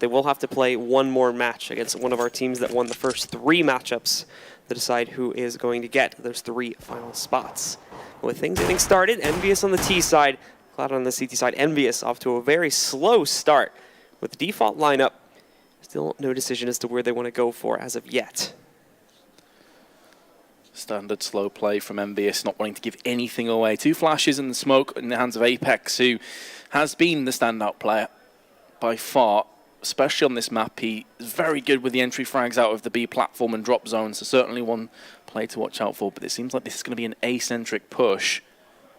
but they will have to play one more match against one of our teams that won the first 3 matchups to decide who is going to get those 3 final spots. With things getting started, EnVyUs on the T side, Cloud on the CT side. EnVyUs off to a very slow start with the default lineup. Still no decision as to where they want to go for as of yet. Standard slow play from EnVyUs, not wanting to give anything away. 2 flashes in the smoke in the hands of Apex, who has been the standout player by far, especially on this map. He is very good with the entry frags out of the B platform and drop zone, so certainly one play to watch out for. But it seems like this is going to be an A-centric push.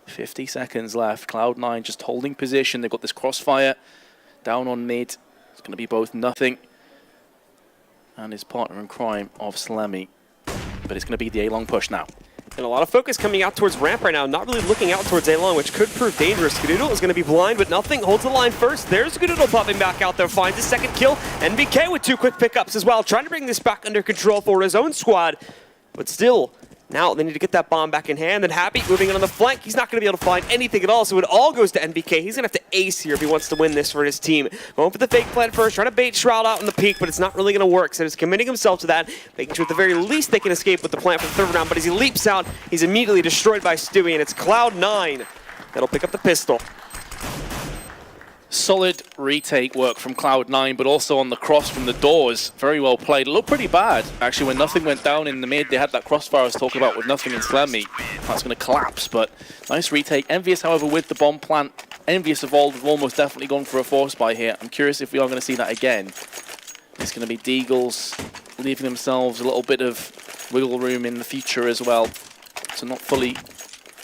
50 seconds left. Cloud9 just holding position. They've got this crossfire down on mid. It's going to be both nothing and his partner in crime of Slemmy. But it's going to be the A-long push now. And a lot of focus coming out towards ramp right now, not really looking out towards A-long, which could prove dangerous. Skadoodle is going to be blind, but nothing. Holds the line first. There's Skadoodle popping back out there, finds his second kill. NBK with 2 quick pickups as well, trying to bring this back under control for his own squad. But still, now they need to get that bomb back in hand. And Happy moving in on the flank. He's not going to be able to find anything at all, so it all goes to NBK. He's going to have to ace here if he wants to win this for his team. Going for the fake plant first, trying to bait Shroud out in the peak, but it's not really going to work. So he's committing himself to that, making sure at the very least they can escape with the plant for the 3rd round. But as he leaps out, he's immediately destroyed by Stewie, and it's Cloud9 that'll pick up the pistol. Solid retake work from Cloud9, but also on the cross from the doors. Very well played. It looked pretty bad, actually, when nothing went down in the mid. They had that crossfire I was talking about with nothing in Slemmy. That's going to collapse, but nice retake. EnVyUs, however, with the bomb plant. EnVyUs Evolved have almost definitely gone for a force buy here. I'm curious if we are going to see that again. It's going to be Deagles leaving themselves a little bit of wiggle room in the future as well. So not fully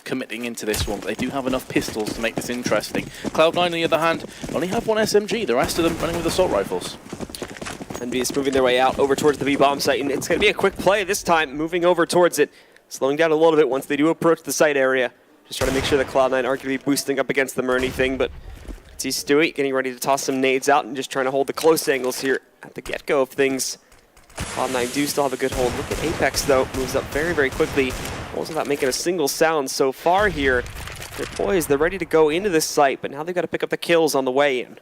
committing into this one, but they do have enough pistols to make this interesting. Cloud9, on the other hand, only have 1 SMG. The rest of them running with assault rifles. EnVyUs moving their way out over towards the B-bomb site, and it's going to be a quick play this time, moving over towards it, slowing down a little bit once they do approach the site area. Just trying to make sure that Cloud9 aren't going to be boosting up against them or anything, but see Stewie getting ready to toss some nades out and just trying to hold the close angles here at the get-go of things. Cloud9 do still have a good hold. Look at Apex, though. Moves up very, very quickly. Almost without making a single sound so far here. They're poised. They're ready to go into this site, but now they've got to pick up the kills on the way in.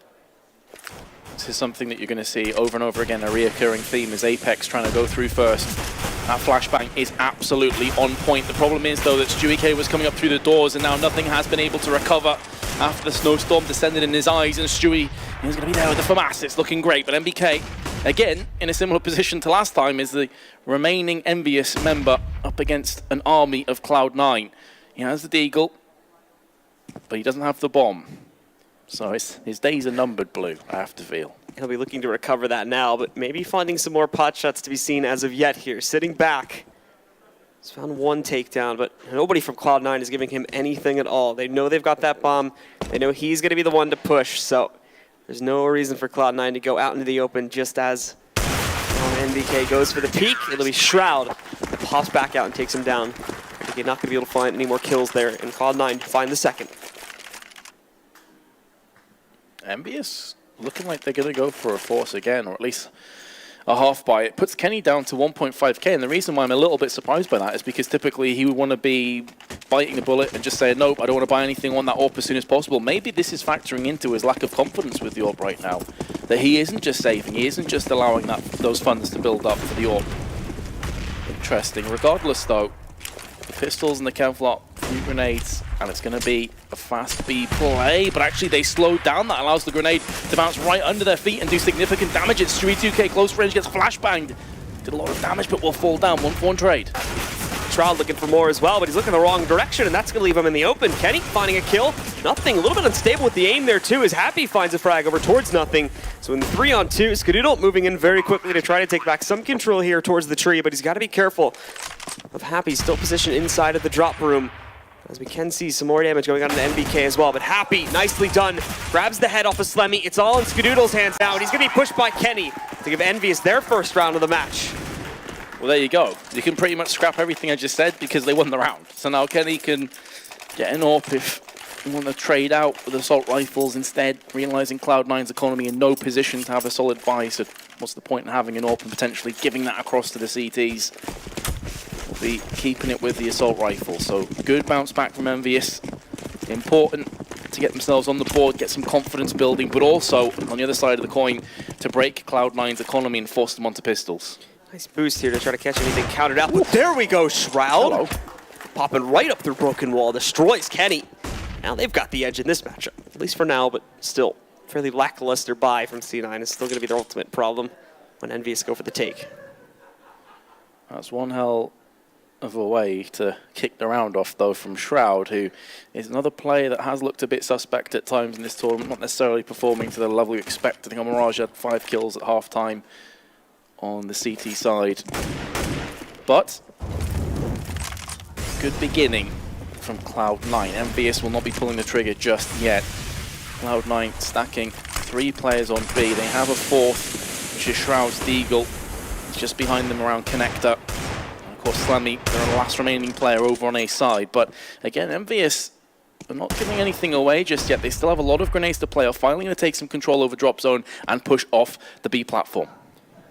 This is something that you're going to see over and over again, a reoccurring theme, is Apex trying to go through first. That flashbang is absolutely on point. The problem is, though, that Stewie K was coming up through the doors, and now nothing has been able to recover after the snowstorm descended in his eyes, and Stewie is going to be there with the FAMAS. It's looking great, but NBK, again, in a similar position to last time, is the remaining EnVyUs member up against an army of Cloud9. He has the Deagle, but he doesn't have the bomb. So his days are numbered, Blue, I have to feel. He'll be looking to recover that now, but maybe finding some more pot shots to be seen as of yet here. Sitting back. He's found 1 takedown, but nobody from Cloud9 is giving him anything at all. They know they've got that bomb. They know he's going to be the one to push, so there's no reason for Cloud9 to go out into the open just as NBK goes for the peek. It'll be Shroud that pops back out and takes him down. NBK not going to be able to find any more kills there, and Cloud9 find the second. EnVyUs looking like they're going to go for a force again, or at least a half buy. It puts Kenny down to 1.5k, and the reason why I'm a little bit surprised by that is because typically he would want to be biting the bullet and just say, nope, I don't want to buy anything on that AWP as soon as possible. Maybe this is factoring into his lack of confidence with the AWP right now, that he isn't just saving, he isn't just allowing those funds to build up for the AWP. Interesting. Regardless, though, the pistols and the Kevlar, few grenades, and it's going to be a fast B play, but actually they slowed down. That allows the grenade to bounce right under their feet and do significant damage. It's Stewie 2K close range, gets flashbanged. Did a lot of damage, but will fall down. 1-for-1 trade. Shroud looking for more as well, but he's looking the wrong direction, and that's going to leave him in the open. Kenny finding a kill. Nothing, a little bit unstable with the aim there too, as Happy finds a frag over towards Nothing. So in the 3-on-2, Skadoodle moving in very quickly to try to take back some control here towards the tree, but he's got to be careful of Happy still positioned inside of the drop room. As we can see some more damage going on in the NBK as well, but Happy, nicely done, grabs the head off of Slemmy. It's all in Skadoodle's hands now, and he's going to be pushed by Kenny to give EnVyUs their first round of the match. Well, there you go. You can pretty much scrap everything I just said because they won the round. So now Kenny can get an AWP if you want to trade out with assault rifles instead, realizing Cloud9's economy in no position to have a solid buy. So what's the point in having an AWP and potentially giving that across to the CTs? We'll be keeping it with the assault rifle. So good bounce back from EnVyUs. Important to get themselves on the board, get some confidence building, but also, on the other side of the coin, to break Cloud9's economy and force them onto pistols. Nice boost here to try to catch anything countered out. But there we go, Shroud. Hello. Popping right up through Broken Wall, destroys Kenny. Now they've got the edge in this matchup, at least for now, but still, fairly lackluster buy from C9 is still going to be their ultimate problem when EnVyUs go for the take. That's one hell of a way to kick the round off, though, from Shroud, who is another player that has looked a bit suspect at times in this tournament, not necessarily performing to the level you expect. I think Mirage had 5 kills at halftime on the CT side. But good beginning from Cloud9. EnVyUs will not be pulling the trigger just yet. Cloud9 stacking 3 players on B. They have a 4th, which is Shroud's Deagle. It's just behind them around Connector. And of course, Slammy, they're the last remaining player over on A side. But again, EnVyUs are not giving anything away just yet. They still have a lot of grenades to play off. Finally going to take some control over drop zone and push off the B platform.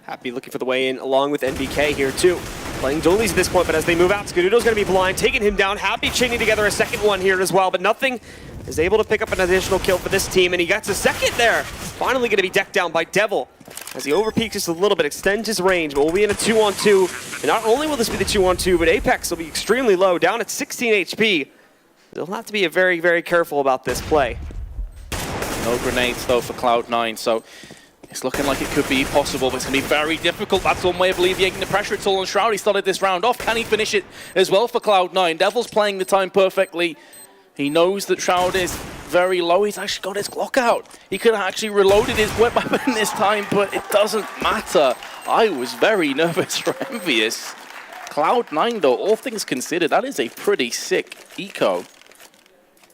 Happy looking for the way in, along with NBK here too. Playing dualies at this point, but as they move out, Skadoodle's going to be blind, taking him down. Happy chaining together a second one here as well, but nothing is able to pick up an additional kill for this team, and he gets a second there. Finally going to be decked down by Devil. As he overpeaks just a little bit, extends his range, but we'll be in a 2-on-2. And not only will this be the 2-on-2, but Apex will be extremely low, down at 16 HP. They'll have to be very, very careful about this play. No grenades, though, for Cloud9, so it's looking like it could be possible, but it's going to be very difficult. That's one way of alleviating the pressure. It's all on Shroud. He started this round off. Can he finish it as well for Cloud9? Devil's playing the time perfectly. He knows that Shroud is very low. He's actually got his Glock out. He could have actually reloaded his weapon this time, but it doesn't matter. I was very nervous for EnVyUs. Cloud9, though, all things considered, that is a pretty sick eco.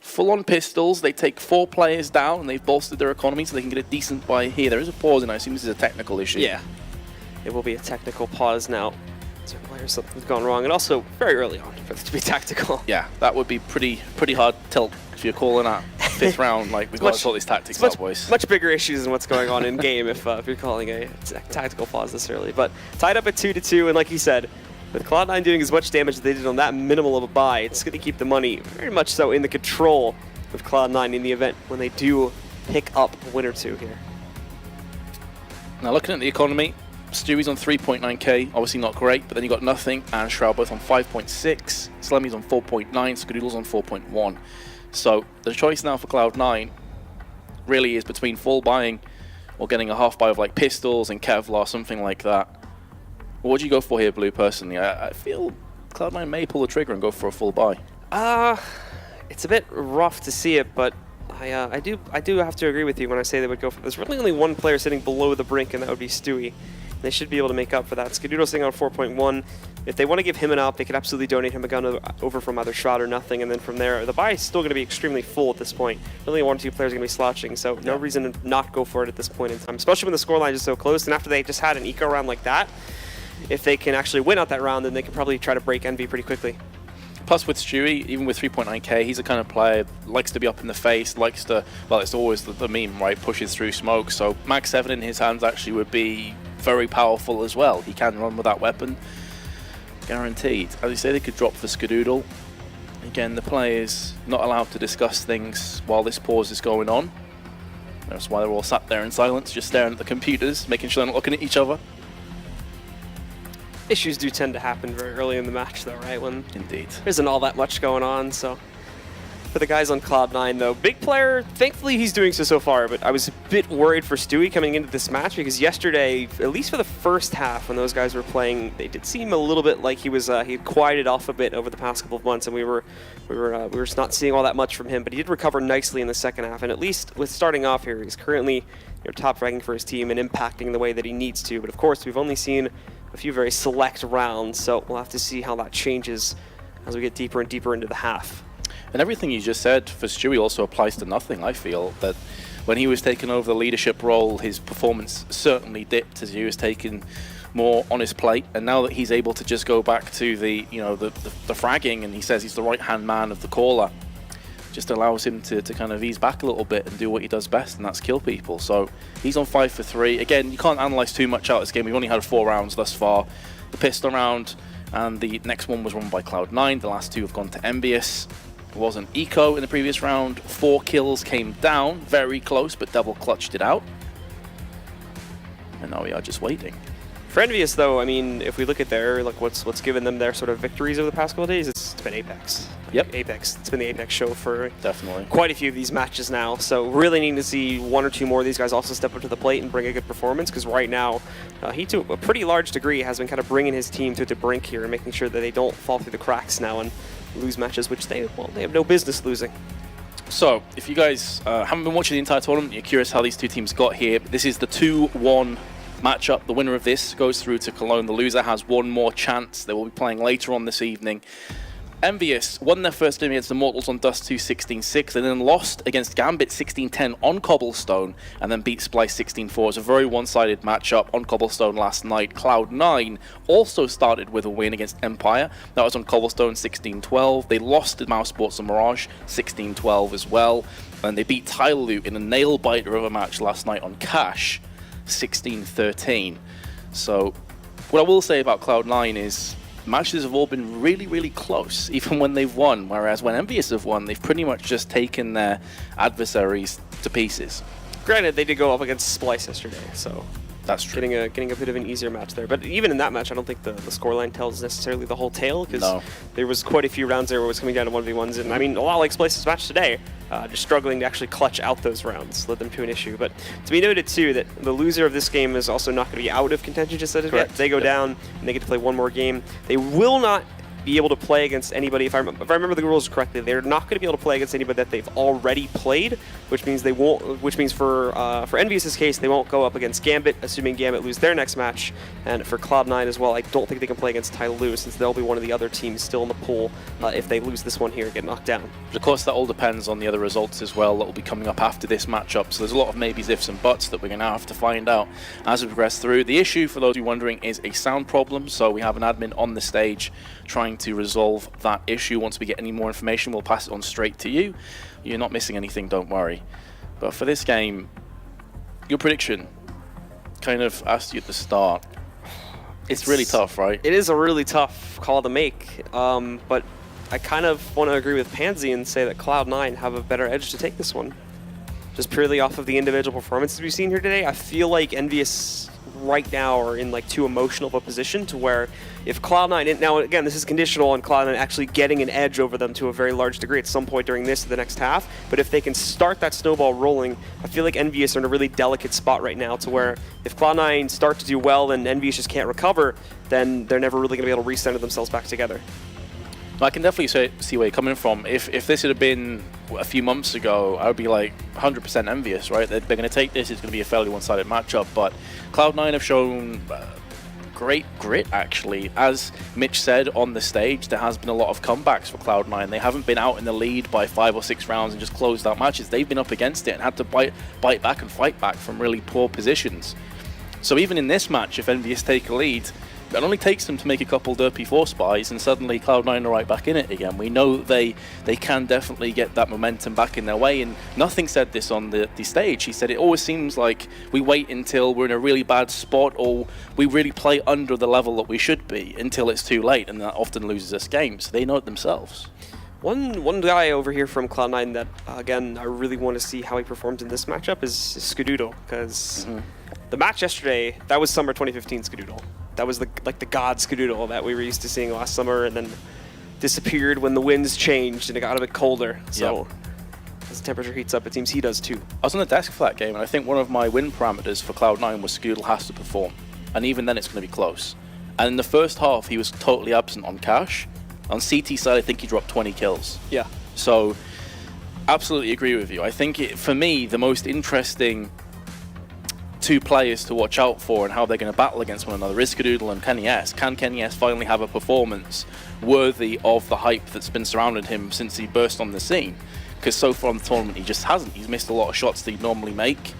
Full-on pistols, they take 4 players down, and they've bolstered their economy so they can get a decent buy here. There is a pause, and I assume this is a technical issue. Yeah, it will be a technical pause now. Certain players, something's gone wrong, and also very early on for this to be tactical. Yeah, that would be pretty hard tilt if you're calling that 5th round. Like, we've got to sort these tactics out, boys. Much bigger issues than what's going on in game if you're calling a tactical pause this early. But tied up at 2-2, and like you said, with Cloud9 doing as much damage as they did on that minimal of a buy, it's going to keep the money very much so in the control of Cloud9 in the event when they do pick up a win or two here. Now looking at the economy, Stewie's on 3.9k, obviously not great, but then you got Nothing and Shroud both on 5.6, Slammy's on 4.9, Skadoodle's on 4.1. So the choice now for Cloud9 really is between full buying or getting a half buy of like pistols and Kevlar, something like that. What do you go for here, Blue, personally? I feel Cloud9 may pull the trigger and go for a full buy. It's a bit rough to see it, but I do have to agree with you when I say they would go for. There's really only one player sitting below the brink, and that would be Stewie. They should be able to make up for that. Skadoodle's sitting on 4.1. If they want to give him an up, they could absolutely donate him a gun over from either Shroud or Nothing, and then from there, the buy is still going to be extremely full at this point. Really, 1 or 2 players are going to be slouching, so no reason to not go for it at this point in time, especially when the scoreline is so close. And after they just had an eco round like that, if they can actually win out that round, then they can probably try to break Envy pretty quickly. Plus with Stewie, even with 3.9k, he's the kind of player likes to be up in the face, likes to, well, it's always the meme, right, pushes through smoke. So Mag 7 in his hands actually would be very powerful as well. He can run with that weapon, guaranteed. As you say, they could drop for Skadoodle. Again, the players not allowed to discuss things while this pause is going on. That's why they're all sat there in silence, just staring at the computers, making sure they're not looking at each other. Issues do tend to happen very early in the match, though, right? When Indeed. there isn't all that much going on. So for the guys on Cloud9, though, big player, thankfully he's doing so far, but I was a bit worried for Stewie coming into this match because yesterday, at least for the first half when those guys were playing, they did seem a little bit like he had quieted off a bit over the past couple of months, and we were just not seeing all that much from him, but he did recover nicely in the second half, and at least with starting off here, he's currently top ranking for his team and impacting the way that he needs to. But of course, we've only seen a few very select rounds, so we'll have to see how that changes as we get deeper and deeper into the half. And everything you just said for Stewie also applies to Nothing. I feel that when he was taking over the leadership role, his performance certainly dipped as he was taking more on his plate. And now that he's able to just go back to the fragging, and he says he's the right-hand man of the caller, just allows him to kind of ease back a little bit and do what he does best, and that's kill people. So he's on 5 for 3. Again, you can't analyze too much out of this game. We've only had 4 rounds thus far. The pistol round and the next one was won by Cloud9. The last 2 have gone to EnVyUs. It wasn't. Eco in the previous round, 4 kills came down, very close, but Devil clutched it out. And now we are just waiting. For EnVyUs, though, I mean, if we look at their, like, what's given them their sort of victories over the past couple of days, it's been Apex. Yep. Apex. It's been the Apex show for definitely quite a few of these matches now. So really need to see 1 or 2 more of these guys also step up to the plate and bring a good performance, because right now, he to a pretty large degree has been kind of bringing his team to the brink here and making sure that they don't fall through the cracks now and lose matches, which they have no business losing. So, if you guys haven't been watching the entire tournament, you're curious how these two teams got here, this is the 2-1 matchup. The winner of this goes through to Cologne. The loser has one more chance. They will be playing later on this evening. EnVyUs won their first game against the Mortals on Dust 2 16-6, and then lost against Gambit 16-10 on Cobblestone, and then beat Splice 16-4. It was a very one-sided matchup on Cobblestone last night. Cloud9 also started with a win against Empire. That was on Cobblestone 16-12. They lost to Mouse Sports and Mirage 16-12 as well, and they beat Tyloo in a nail-biter of a match last night on Cash 16-13. So what I will say about Cloud9 is matches have all been really, really close, even when they've won, whereas when EnVyUs have won, they've pretty much just taken their adversaries to pieces. Granted, they did go up against Splice yesterday, so that's true. Getting a bit of an easier match there. But even in that match, I don't think the scoreline tells necessarily the whole tale, because there was quite a few rounds there where it was coming down to 1v1s, and I mean, a lot like Splice's match today, just struggling to actually clutch out those rounds led them to an issue. But to be noted too that the loser of this game is also not going to be out of contention just as yet. They go down and they get to play one more game. They will not be able to play against anybody, if I remember the rules correctly, they're not going to be able to play against anybody that they've already played, which means they won't. Which means for EnVyUs' case, they won't go up against Gambit, assuming Gambit lose their next match. And for Cloud9 as well, I don't think they can play against Tyloo, since they'll be one of the other teams still in the pool if they lose this one here and get knocked down. But of course, that all depends on the other results as well that will be coming up after this matchup. So there's a lot of maybes, ifs, and buts that we're going to have to find out as we progress through. The issue, for those of you wondering, is a sound problem. So we have an admin on the stage trying to resolve that issue. Once we get any more information, we'll pass it on straight to you. You're not missing anything, don't worry. But for this game, your prediction, kind of asked you at the start. It's really tough, right? It is a really tough call to make, but I kind of want to agree with Pansy and say that Cloud9 have a better edge to take this one. Just purely off of the individual performances we've seen here today, I feel like EnVyUs right now are in like too emotional of a position to where if Cloud9, now again this is conditional on Cloud9 actually getting an edge over them to a very large degree at some point during this or the next half, but if they can start that snowball rolling, I feel like EnVyUs are in a really delicate spot right now to where if Cloud9 start to do well and EnVyUs just can't recover, then they're never really going to be able to recenter themselves back together. I can definitely see where you're coming from. If this had been a few months ago, I would be like 100% EnVyUs, right? They're going to take this, it's going to be a fairly one-sided matchup, but Cloud9 have shown great grit, actually. As Mitch said on the stage, there has been a lot of comebacks for Cloud9. They haven't been out in the lead by 5 or 6 rounds and just closed out matches. They've been up against it and had to bite back and fight back from really poor positions. So even in this match, if EnVyUs take a lead, it only takes them to make a couple derpy force buys and suddenly Cloud9 are right back in it again. We know they can definitely get that momentum back in their way, and Nothing said this on the stage. He said it always seems like we wait until we're in a really bad spot or we really play under the level that we should be until it's too late, and that often loses us games. They know it themselves. One guy over here from Cloud9 that, again, I really want to see how he performs in this matchup is Skadoodle, because the match yesterday, that was summer 2015 Skadoodle. That was the god Skadoodle that we were used to seeing last summer and then disappeared when the winds changed and it got a bit colder. So as the temperature heats up, it seems he does too. I was on the desk for that game, and I think one of my win parameters for Cloud9 was Skadoodle has to perform. And even then it's going to be close. And in the first half, he was totally absent on Cash. On CT side, I think he dropped 20 kills. Yeah. So, absolutely agree with you. I think, for me, the most interesting 2 players to watch out for and how they're going to battle against one another is Skadoodle and Kenny S. Can Kenny S finally have a performance worthy of the hype that's been surrounded him since he burst on the scene? Because so far in the tournament, he just hasn't. He's missed a lot of shots that he'd normally make.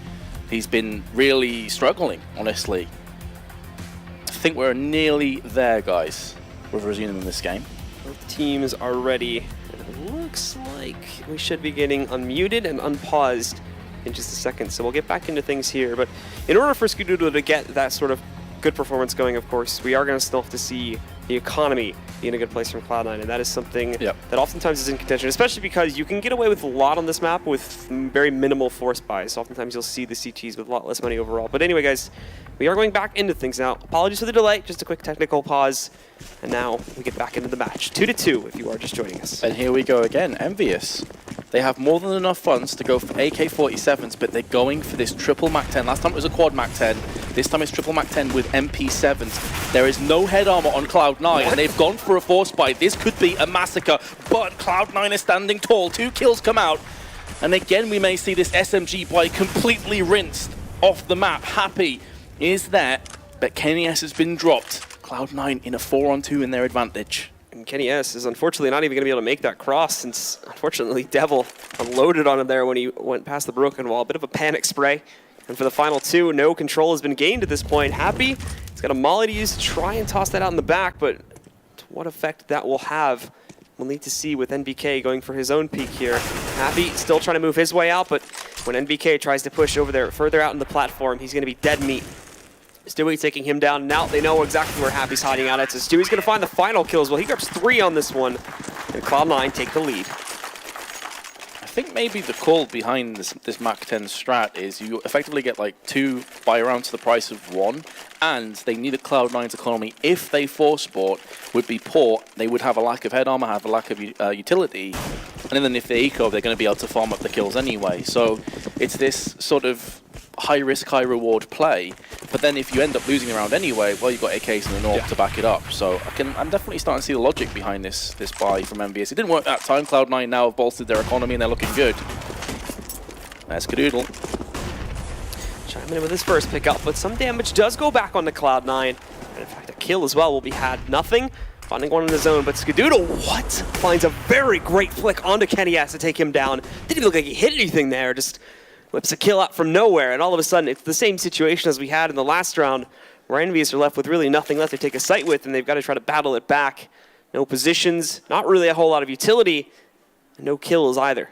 He's been really struggling, honestly. I think we're nearly there, guys, with resuming this game. Both teams are ready. It looks like we should be getting unmuted and unpaused in just a second, so we'll get back into things here. But in order for Skadoodle to get that sort of good performance going, of course, we are going to still have to see the economy be in a good place from Cloud9, and that is something Yep. that oftentimes is in contention, especially because you can get away with a lot on this map with very minimal force buys. Oftentimes you'll see the CTs with a lot less money overall. But anyway, guys, we are going back into things now. Apologies for the delay, just a quick technical pause, and now we get back into the match. 2-2 if you are just joining us. And here we go again, EnVyUs. They have more than enough funds to go for AK-47s, but they're going for this triple MAC-10. Last time it was a quad MAC-10. This time it's triple MAC-10 with MP7s. There is no head armor on Cloud9, and they've gone for a force buy. This could be a massacre, but Cloud9 is standing tall. 2 kills come out, and again we may see this SMG buy completely rinsed off the map. Happy is there, but Kenny S has been dropped. Cloud9 in a 4-on-2 in their advantage. And Kenny S is unfortunately not even going to be able to make that cross since, unfortunately, Devil unloaded on him there when he went past the broken wall. A bit of a panic spray. And for the final 2, no control has been gained at this point. Happy, he's got a molly to use to try and toss that out in the back, but what effect that will have, we'll need to see with NBK going for his own peak here. Happy still trying to move his way out, but when NBK tries to push over there further out in the platform, he's going to be dead meat. Stewie taking him down. Now they know exactly where Happy's hiding out at, so Stewie's going to find the final kills. Well, he grabs 3 on this one, and Cloud9 take the lead. I think maybe the call behind this MAC-10 strat is you effectively get like 2 buy rounds to the price of 1, and they need a Cloud9's economy. If they force sport would be poor, they would have a lack of head armor, have a lack of utility, and then if they eco, they're going to be able to farm up the kills anyway. So it's this sort of high risk, high reward play. But then if you end up losing the round anyway, well, you've got AKs in the north to back it up. So I'm definitely starting to see the logic behind this buy from EnVyUs. It didn't work that time. Cloud9 now have bolstered their economy and they're looking good. There's Skadoodle. Chiming in with his first pickup, but some damage does go back onto Cloud9. And in fact, a kill as well will be had. Nothing. Finding one in his own, but Skadoodle, finds a very great flick onto Kenny S to take him down. Didn't even look like he hit anything there. Just whips a kill out from nowhere, and all of a sudden it's the same situation as we had in the last round, where EnVyUs are left with really nothing left to take a site with, and they've got to try to battle it back. No positions, not really a whole lot of utility, and no kills either.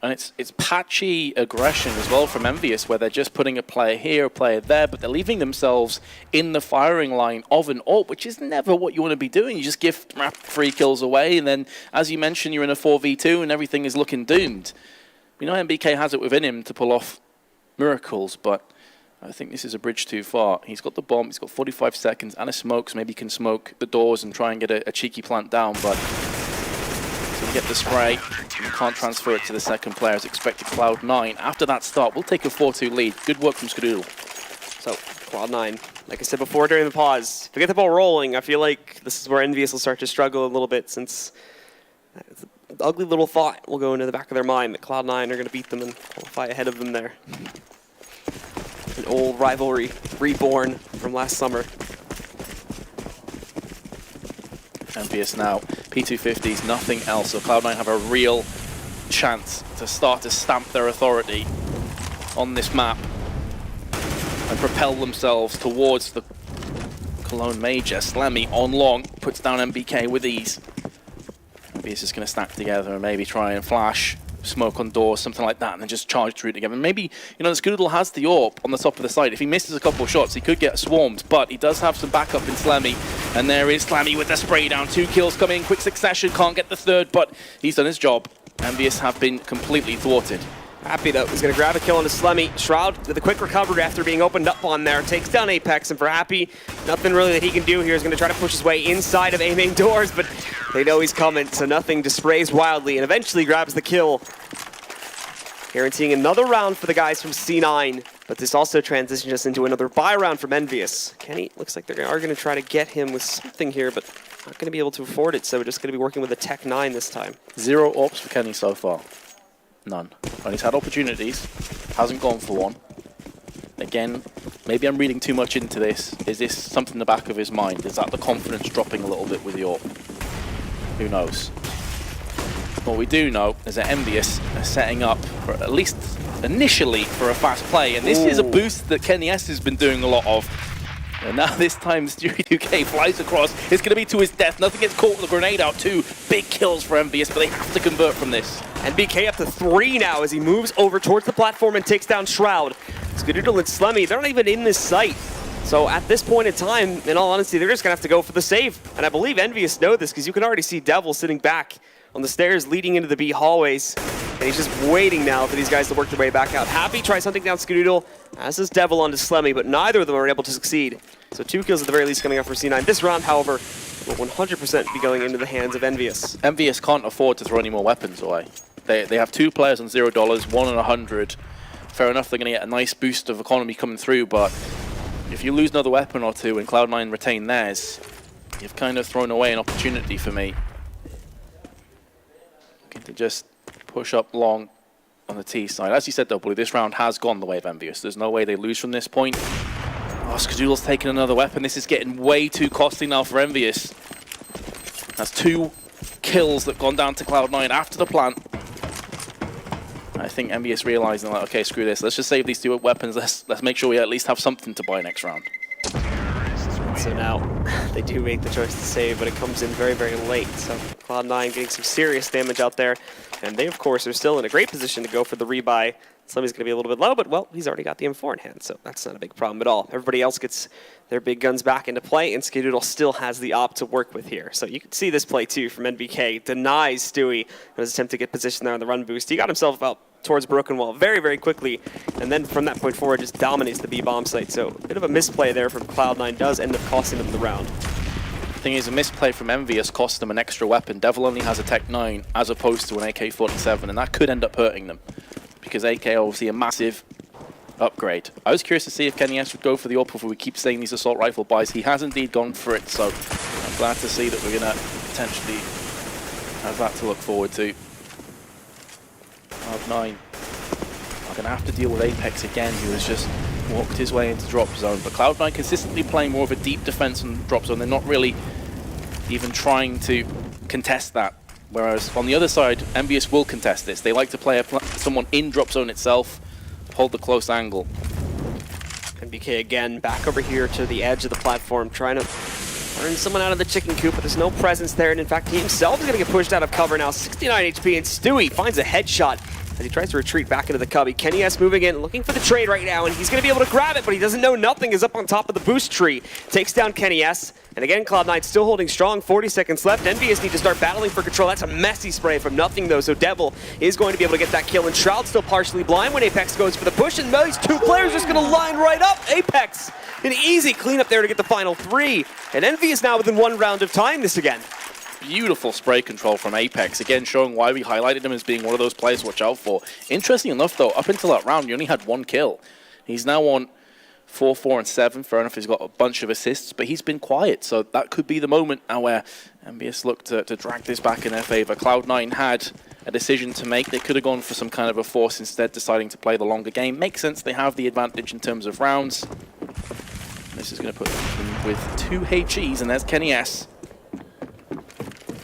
And it's patchy aggression as well from EnVyUs, where they're just putting a player here, a player there, but they're leaving themselves in the firing line of an AWP, which is never what you want to be doing. You just give 3 kills away, and then, as you mentioned, you're in a 4v2, and everything is looking doomed. We know MBK has it within him to pull off miracles, but I think this is a bridge too far. He's got the bomb, he's got 45 seconds and a smoke, so maybe he can smoke the doors and try and get a cheeky plant down, but so we get the spray. You can't transfer it to the second player as expected. Cloud9, after that start, we'll take a 4-2 lead. Good work from Skadoodle. So, Cloud9, like I said before during the pause, if we get the ball rolling, I feel like this is where EnVyUs will start to struggle a little bit, since the ugly little thought will go into the back of their mind that Cloud9 are going to beat them and qualify ahead of them there. An old rivalry reborn from last summer. EnVyUs now, P250s, nothing else. So Cloud9 have a real chance to start to stamp their authority on this map and propel themselves towards the Cologne major. Slemmy on long, puts down MBK with ease. EnVyUs is going to stack together and maybe try and flash, smoke on doors, something like that, and then just charge through together. And maybe, you know, Skadoodle has the AWP on the top of the site. If he misses a couple of shots, he could get swarmed, but he does have some backup in Slemmy. And there is Slemmy with the spray down. 2 kills coming in quick succession, can't get the third, but he's done his job. EnVyUs have been completely thwarted. Happy though, he's going to grab a kill on his Slemmy. Shroud with a quick recovery after being opened up on there. Takes down Apex, and for Happy, nothing really that he can do here. He's going to try to push his way inside of A-main doors, but they know he's coming, so nothing, just sprays wildly and eventually grabs the kill. Guaranteeing another round for the guys from C9, but this also transitions us into another buy round from EnVyUs. Kenny, looks like they are going to try to get him with something here, but not going to be able to afford it, so we're just going to be working with a Tech 9 this time. 0 AWPs for Kenny so far. None. When he's had opportunities, hasn't gone for one. Again, maybe I'm reading too much into this. Is this something in the back of his mind? Is that the confidence dropping a little bit with the AWP? Who knows? What we do know is that EnVyUs are setting up, for at least initially, for a fast play. And this is a boost that Kenny S has been doing a lot of. And now this time, Stewie 2K flies across. It's going to be to his death. Nothing gets caught with a grenade out. 2 big kills for EnVyUs, but they have to convert from this. NBK up to 3 now as he moves over towards the platform and takes down Shroud. Skadoodle and Slemmy, they're not even in this site. So at this point in time, in all honesty, they're just going to have to go for the save. And I believe EnVyUs know this because you can already see Devil sitting back on the stairs leading into the B hallways. And he's just waiting now for these guys to work their way back out. Happy tries hunting down Skadoodle, as is Devil onto Slemmy, but neither of them are able to succeed. So 2 kills at the very least coming up for C9. This round, however, will 100% be going into the hands of EnVyUs. EnVyUs can't afford to throw any more weapons away. They have 2 players on $0, 1 on 100. Fair enough, they're going to get a nice boost of economy coming through, but if you lose another weapon or two and Cloud9 retain theirs, you've kind of thrown away an opportunity for me. Looking to just push up long on the T side. As you said, though, Blue, this round has gone the way of EnVyUs. There's no way they lose from this point. Oh, Skadoodle's taken another weapon. This is getting way too costly now for EnVyUs. That's 2 kills that have gone down to Cloud9 after the plant. I think EnVyUs realizing, like, okay, screw this. Let's just save these 2 weapons. Let's make sure we at least have something to buy next round. So now they do make the choice to save, but it comes in very, very late. So Cloud9 getting some serious damage out there. And they, of course, are still in a great position to go for the rebuy. Slemmy's going to be a little bit low, but, well, he's already got the M4 in hand, so that's not a big problem at all. Everybody else gets their big guns back into play, and Skadoodle still has the op to work with here. So you can see this play, too, from NBK. Denies Stewie in his attempt to get position there on the run boost. He got himself out towards Broken Wall very, very quickly, and then from that point forward just dominates the B bomb site. So a bit of a misplay there from Cloud9 does end up costing them the round. The thing is, a misplay from EnVyUs cost them an extra weapon. Devil only has a Tech 9 as opposed to an AK-47, and that could end up hurting them because AK obviously a massive upgrade. I was curious to see if Kenny S would go for the AWP before we keep saying these assault rifle buys. He has indeed gone for it, so I'm glad to see that we're going to potentially have that to look forward to. Cloud9 are going to have to deal with Apex again, who has just walked his way into drop zone. But Cloud9 consistently playing more of a deep defense on drop zone. They're not really even trying to contest that. Whereas on the other side, EnVyUs will contest this. They like to play someone in drop zone itself, hold the close angle. NBK again back over here to the edge of the platform, trying to turn someone out of the chicken coop, but there's no presence there. And in fact, he himself is going to get pushed out of cover now. 69 HP, and Stewie finds a headshot as he tries to retreat back into the cubby. Kenny S moving in, looking for the trade right now, and he's going to be able to grab it, but he doesn't know nothing is up on top of the boost tree. Takes down Kenny S, and again, Cloud9 still holding strong, 40 seconds left. EnVyUs need to start battling for control. That's a messy spray from nothing, though, so Devil is going to be able to get that kill, and Shroud still partially blind when Apex goes for the push, and these 2 players just going to line right up. Apex, an easy cleanup there to get the final 3, and EnVyUs now within 1 round of tying this again. Beautiful spray control from Apex, again showing why we highlighted him as being one of those players to watch out for. Interesting enough, though, up until that round, he only had 1 kill. He's now on 4, 4, and 7. Fair enough, he's got a bunch of assists, but he's been quiet, so that could be the moment now where EnVyUs look to drag this back in their favor. Cloud9 had a decision to make. They could have gone for some kind of a force, instead deciding to play the longer game. Makes sense, they have the advantage in terms of rounds. This is going to put them with 2 HEs, and there's Kenny S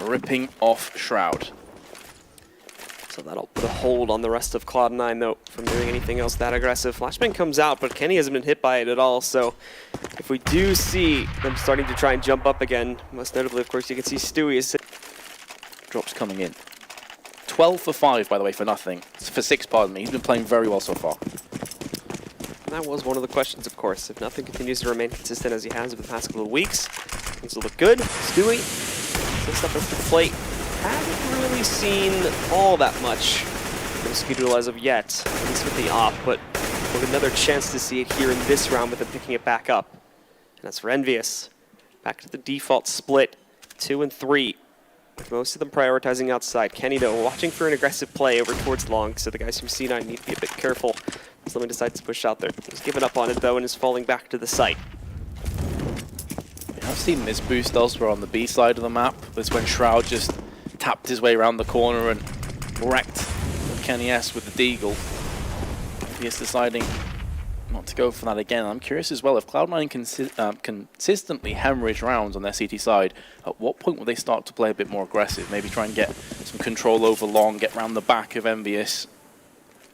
ripping off Shroud. So that'll put a hold on the rest of Cloud9, though, from doing anything else that aggressive. Flashbang comes out, but Kenny hasn't been hit by it at all, so if we do see them starting to try and jump up again, most notably, of course, you can see Stewie is... Drops coming in. 12 for 5, by the way, for nothing. For 6, pardon me. He's been playing very well so far. And that was one of the questions, of course. If nothing continues to remain consistent as he has over the past couple of weeks, things will look good. Stewie, since up at the plate, haven't really seen all that much from Skadoodle as of yet, at least with the op, but we'll get another chance to see it here in this round with him picking it back up. And that's for EnVyUs. Back to the default split, 2 and 3, with most of them prioritizing outside. Kenny, though, watching for an aggressive play over towards long, so the guys from C9 need to be a bit careful. Someone decides to push out there. He's given up on it, though, and is falling back to the site. I've seen this boost elsewhere on the B side of the map. That's when Shroud just tapped his way around the corner and wrecked Kenny S with the deagle. He is deciding not to go for that again. I'm curious as well, if Cloud9 consistently hemorrhage rounds on their CT side, at what point will they start to play a bit more aggressive? Maybe try and get some control over long, get round the back of EnVyUs,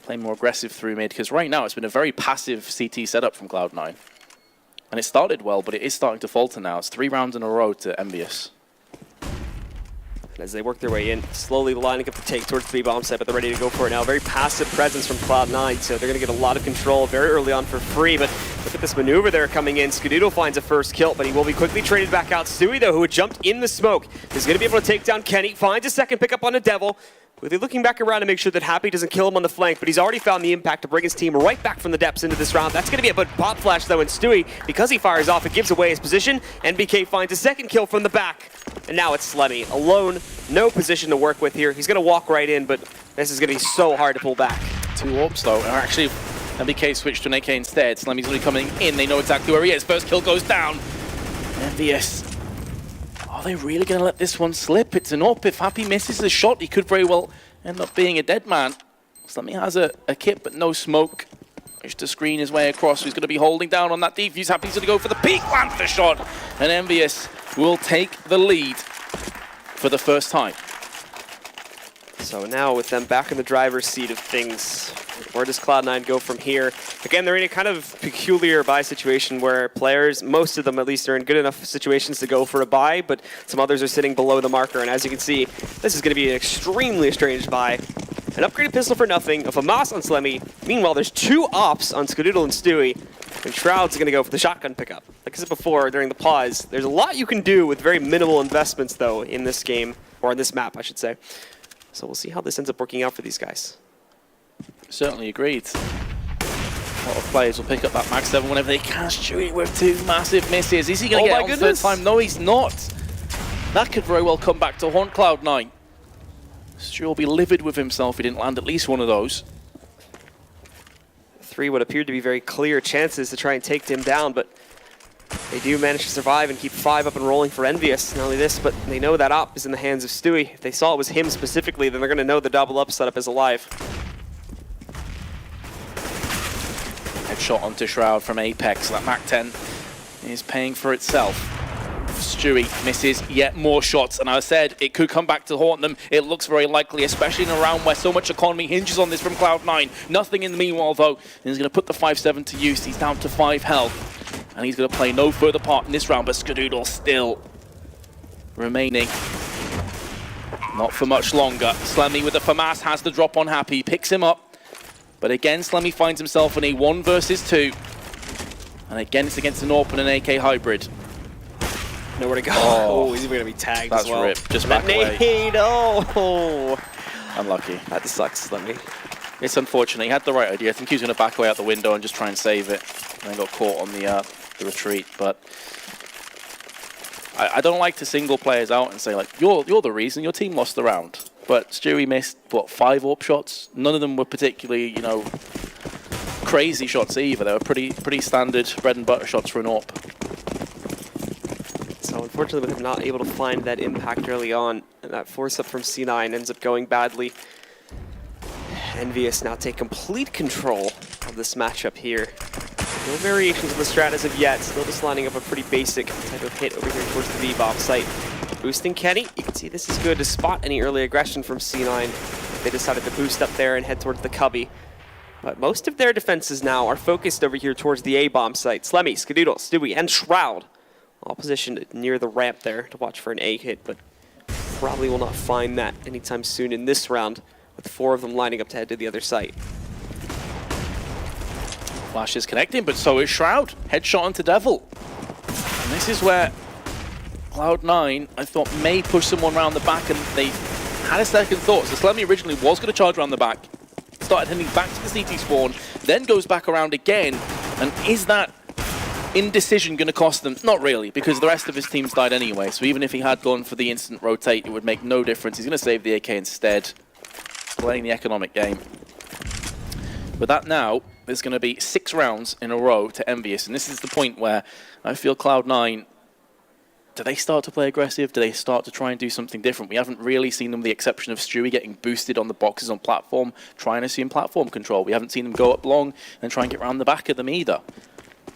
play more aggressive through mid, because right now it's been a very passive CT setup from Cloud9. And it started well, but it is starting to falter now. It's 3 rounds in a row to EnVyUs. As they work their way in, slowly lining up the take towards the B-bomb site, but they're ready to go for it now. Very passive presence from Cloud9, so they're going to get a lot of control very early on for free, but look at this maneuver there coming in. Skadoodle finds a first kill, but he will be quickly traded back out. Stewie, though, who had jumped in the smoke, is going to be able to take down Kenny, finds a second pickup on a Devil. They're looking back around to make sure that Happy doesn't kill him on the flank, but he's already found the impact to bring his team right back from the depths into this round. That's going to be a pop flash, though, and Stewie, because he fires off, it gives away his position. NBK finds a second kill from the back, and now it's Slemmy. Alone, no position to work with here. He's going to walk right in, but this is going to be so hard to pull back. 2 orbs, though, and actually, NBK switched to an AK instead. Slemmy's going to be coming in. They know exactly where he is. First kill goes down. EnVyUs. Are they really going to let this one slip? It's an AWP. If Happy misses the shot, he could very well end up being a dead man. Slemmy has a kit, but no smoke. Just to screen his way across. He's going to be holding down on that defuse. Happy's going to go for the peak, lands the shot. And EnVyUs will take the lead for the first time. So now with them back in the driver's seat of things, where does Cloud9 go from here? Again, they're in a kind of peculiar buy situation where players, most of them at least, are in good enough situations to go for a buy, but some others are sitting below the marker. And as you can see, this is going to be an extremely strange buy. An upgraded pistol for nothing, a FAMAS on Slemmy. Meanwhile, there's 2 ops on Skadoodle and Stewie, and Shroud's going to go for the shotgun pickup. Like I said before during the pause, there's a lot you can do with very minimal investments, though, in this game, or in this map, I should say. So we'll see how this ends up working out for these guys. Certainly agreed. A lot of players will pick up that Mag 7 whenever they can. Stewie with 2 massive misses. Is he going to get it on third time? No, he's not. That could very well come back to haunt Cloud9. Stewie will be livid with himself if he didn't land at least one of those. 3 what appeared to be very clear chances to try and take him down, but they do manage to survive and keep 5 up and rolling for EnVyUs. Not only this, but they know that op is in the hands of Stewie. If they saw it was him specifically, then they're going to know the double up setup is alive. Headshot onto Shroud from Apex. That Mac 10 is paying for itself. Stewie misses yet more shots, and I said it could come back to haunt them. It looks very likely, especially in a round where so much economy hinges on this from Cloud9. Nothing in the meanwhile, though, and he's going to put the 5-7 to use. He's down to 5 health, and he's going to play no further part in this round, but Skadoodle still remaining. Not for much longer. Slemmy with the FAMAS has the drop on Happy, picks him up, but again, Slemmy finds himself in a 1 versus 2, and again, it's against an AWP and an AK hybrid. Nowhere to go. Oh, he's going to be tagged as well. That's rip. Just back away. Oh. Unlucky. That sucks, Slemmy. It's unfortunate. He had the right idea. I think he was going to back away out the window and just try and save it. And then got caught on the retreat. But I don't like to single players out and say, like, you're the reason your team lost the round. But Stewie missed, what, 5 AWP shots? None of them were particularly, you know, crazy shots either. They were pretty standard bread and butter shots for an AWP. So unfortunately, with him not able to find that impact early on, and that force up from C9 ends up going badly. EnVyUs now take complete control of this matchup here. No variations of the strat as of yet, still just lining up a pretty basic type of hit over here towards the B-bomb site. Boosting Kenny, you can see this is good to spot any early aggression from C9. They decided to boost up there and head towards the cubby. But most of their defenses now are focused over here towards the A-bomb site. Slemmy, Skadoodle, Stewie, and Shroud all positioned near the ramp there to watch for an A hit, but probably will not find that anytime soon in this round, with 4 of them lining up to head to the other site. Flash is connecting, but so is Shroud. Headshot onto Devil. And this is where Cloud9, I thought, may push someone around the back, and they had a second thought. So Slemmy originally was going to charge around the back, started heading back to the CT spawn, then goes back around again, and is that indecision going to cost them? Not really, because the rest of his team's died anyway, so even if he had gone for the instant rotate, it would make no difference. He's going to save the AK instead, playing the economic game. With that now, there's going to be 6 rounds in a row to EnVyUs, and this is the point where I feel Cloud9, do they start to play aggressive? Do they start to try and do something different? We haven't really seen them, with the exception of Stewie getting boosted on the boxes on platform, trying to assume platform control. We haven't seen them go up long and try and get around the back of them either.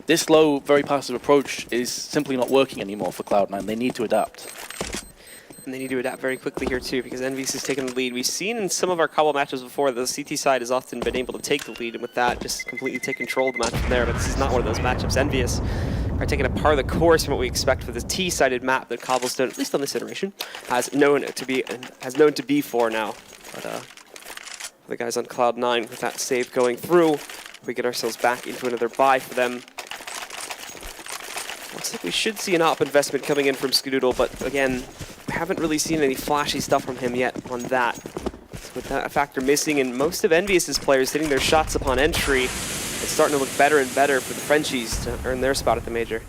This slow, very passive approach is simply not working anymore for Cloud9. They need to adapt. And they need to adapt very quickly here too, because EnVyUs has taken the lead. We've seen in some of our Cobble matches before that the CT side has often been able to take the lead, and with that, just completely take control of the match from there. But this is not one of those matchups. EnVyUs are taking a part of the course from what we expect for this T-sided map that Cobblestone, at least on this iteration, has known to be for now. But the guys on Cloud9 with that save going through, we get ourselves back into another buy for them. Looks like we should see an op investment coming in from Skadoodle, but again, we haven't really seen any flashy stuff from him yet on that. So with that factor missing and most of EnVyUs' players hitting their shots upon entry, it's starting to look better and better for the Frenchies to earn their spot at the major.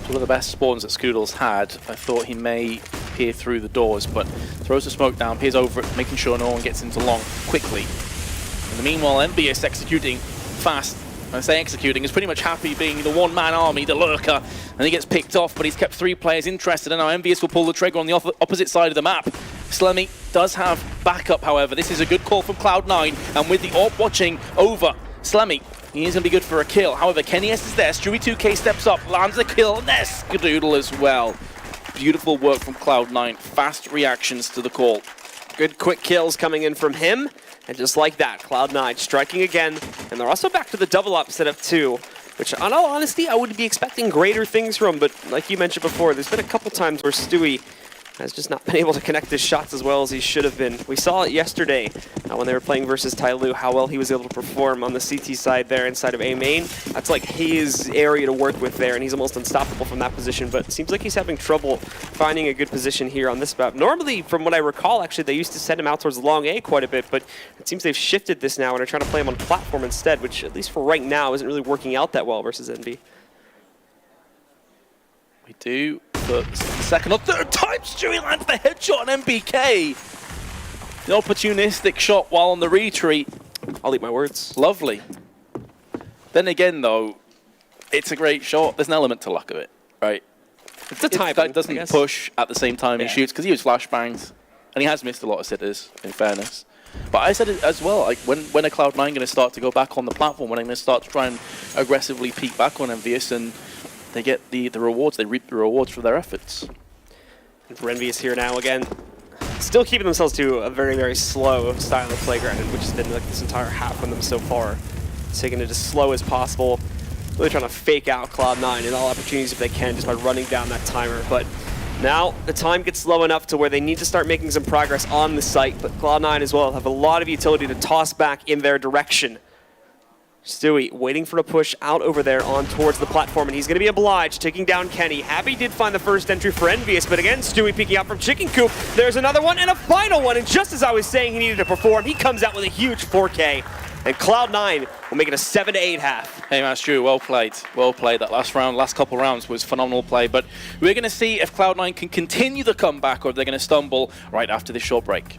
One of the best spawns that Skadoodle's had. I thought he may peer through the doors, but throws the smoke down, peers over it, making sure no one gets into long quickly. In the meanwhile, EnVyUs executing fast. When I say executing, is pretty much happy being the one-man army, the lurker, and he gets picked off, but he's kept 3 players interested, and now EnVyUs will pull the trigger on the opposite side of the map. Slemmy does have backup, however. This is a good call from Cloud9, and with the AWP watching over Slemmy, he is going to be good for a kill. However, Kenny S is there, Stewie 2K steps up, lands a kill, and there's Skadoodle as well. Beautiful work from Cloud9, fast reactions to the call. Good quick kills coming in from him. And just like that, Cloud9 striking again. And they're also back to the double up setup too, which on all honesty, I would be expecting greater things from. But like you mentioned before, there's been a couple times where Stewie has just not been able to connect his shots as well as he should have been. We saw it yesterday when they were playing versus Tyloo, how well he was able to perform on the CT side there inside of A main. That's like his area to work with there, and he's almost unstoppable from that position. But it seems like he's having trouble finding a good position here on this map. Normally, from what I recall, actually, they used to send him out towards long A quite a bit, but it seems they've shifted this now and are trying to play him on platform instead, which, at least for right now, isn't really working out that well versus EnVy. We do, for the second or third time, Stewie lands the headshot on MBK. The opportunistic shot while on the retreat. I'll eat my words. Lovely. Then again, though, it's a great shot. There's an element to luck of it, right? It's a type. That doesn't push at the same time he shoots, because he was flashbangs, and he has missed a lot of sitters, in fairness. But I said it as well, like when are Cloud9 going to start to go back on the platform, when are they going to start to try and aggressively peek back on EnVyUs, and they get the rewards, they reap the rewards for their efforts. And for EnVyUs here now again, still keeping themselves to a very, very slow style of playground, which has been like this entire half from them so far. Taking it as slow as possible, really trying to fake out Cloud9 in all opportunities if they can, just by running down that timer. But now the time gets low enough to where they need to start making some progress on the site, but Cloud9 as well have a lot of utility to toss back in their direction. Stewie waiting for a push out over there on towards the platform, and he's going to be obliged, taking down Kenny. Happy did find the first entry for EnVyUs, but again, Stewie peeking out from Chicken Coop. There's another one and a final one, and just as I was saying he needed to perform, he comes out with a huge 4K, and Cloud9 will make it a 7-8 half. Hey man, Stewie, well played. Well played. That last couple rounds was phenomenal play, but we're going to see if Cloud9 can continue the comeback or if they're going to stumble right after this short break.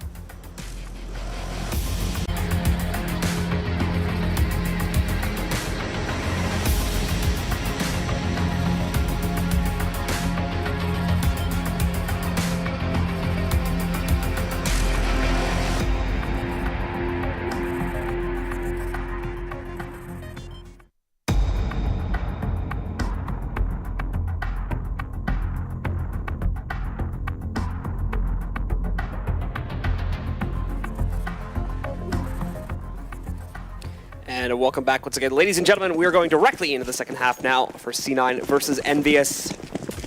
And welcome back once again. Ladies and gentlemen, we are going directly into the second half now for C9 versus EnVyUs.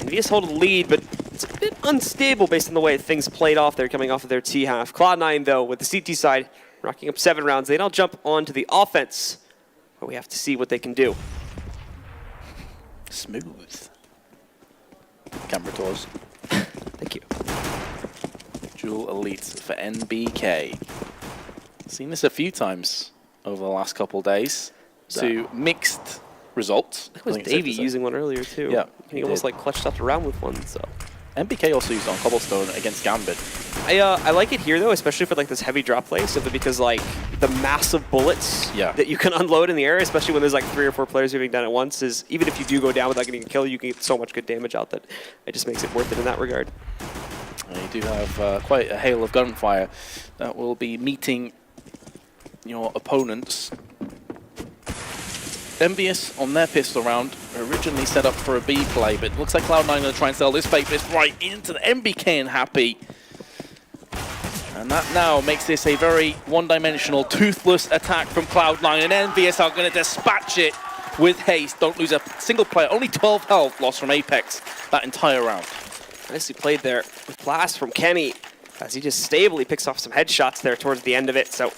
EnVyUs hold a lead, but it's a bit unstable based on the way things played off there coming off of their T half. Cloud9, though, with the CT side, racking up 7 rounds. They now jump onto the offense, but we have to see what they can do. Smooth. Camera tours. Thank you. Dual elites for NBK. Seen this a few times over the last couple days to mixed results. I think it was Davey using one earlier too. Yeah, he almost like clutched out the round with one. So NBK also used on Cobblestone against Gambit. I like it here though, especially for like this heavy drop play, simply because like the massive bullets that you can unload in the air, especially when there's like 3 or 4 players moving down at once, is even if you do go down without getting a kill, you can get so much good damage out that it just makes it worth it in that regard. You do have quite a hail of gunfire that will be meeting your opponents. EnVyUs on their pistol round originally set up for a B play, but it looks like Cloud9 going to try and sell this fake list right into the MBK and Happy. And that now makes this a very one-dimensional, toothless attack from Cloud9, and EnVyUs are going to dispatch it with haste. Don't lose a single player. Only 12 health lost from Apex that entire round. Nicely played there with blast from Kenny as he just stably picks off some headshots there towards the end of it. So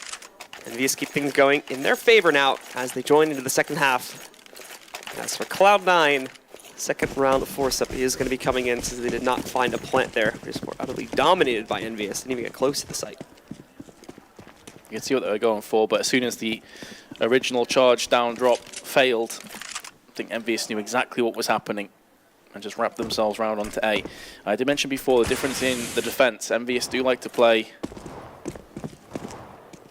EnVyUs keep things going in their favor now as they join into the second half. As for Cloud9, second round of force-up is going to be coming in since they did not find a plant there. They just were utterly dominated by EnVyUs. Didn't even get close to the site. You can see what they were going for, but as soon as the original charge down drop failed, I think EnVyUs knew exactly what was happening and just wrapped themselves round onto A. I did mention before the difference in the defense. EnVyUs do like to play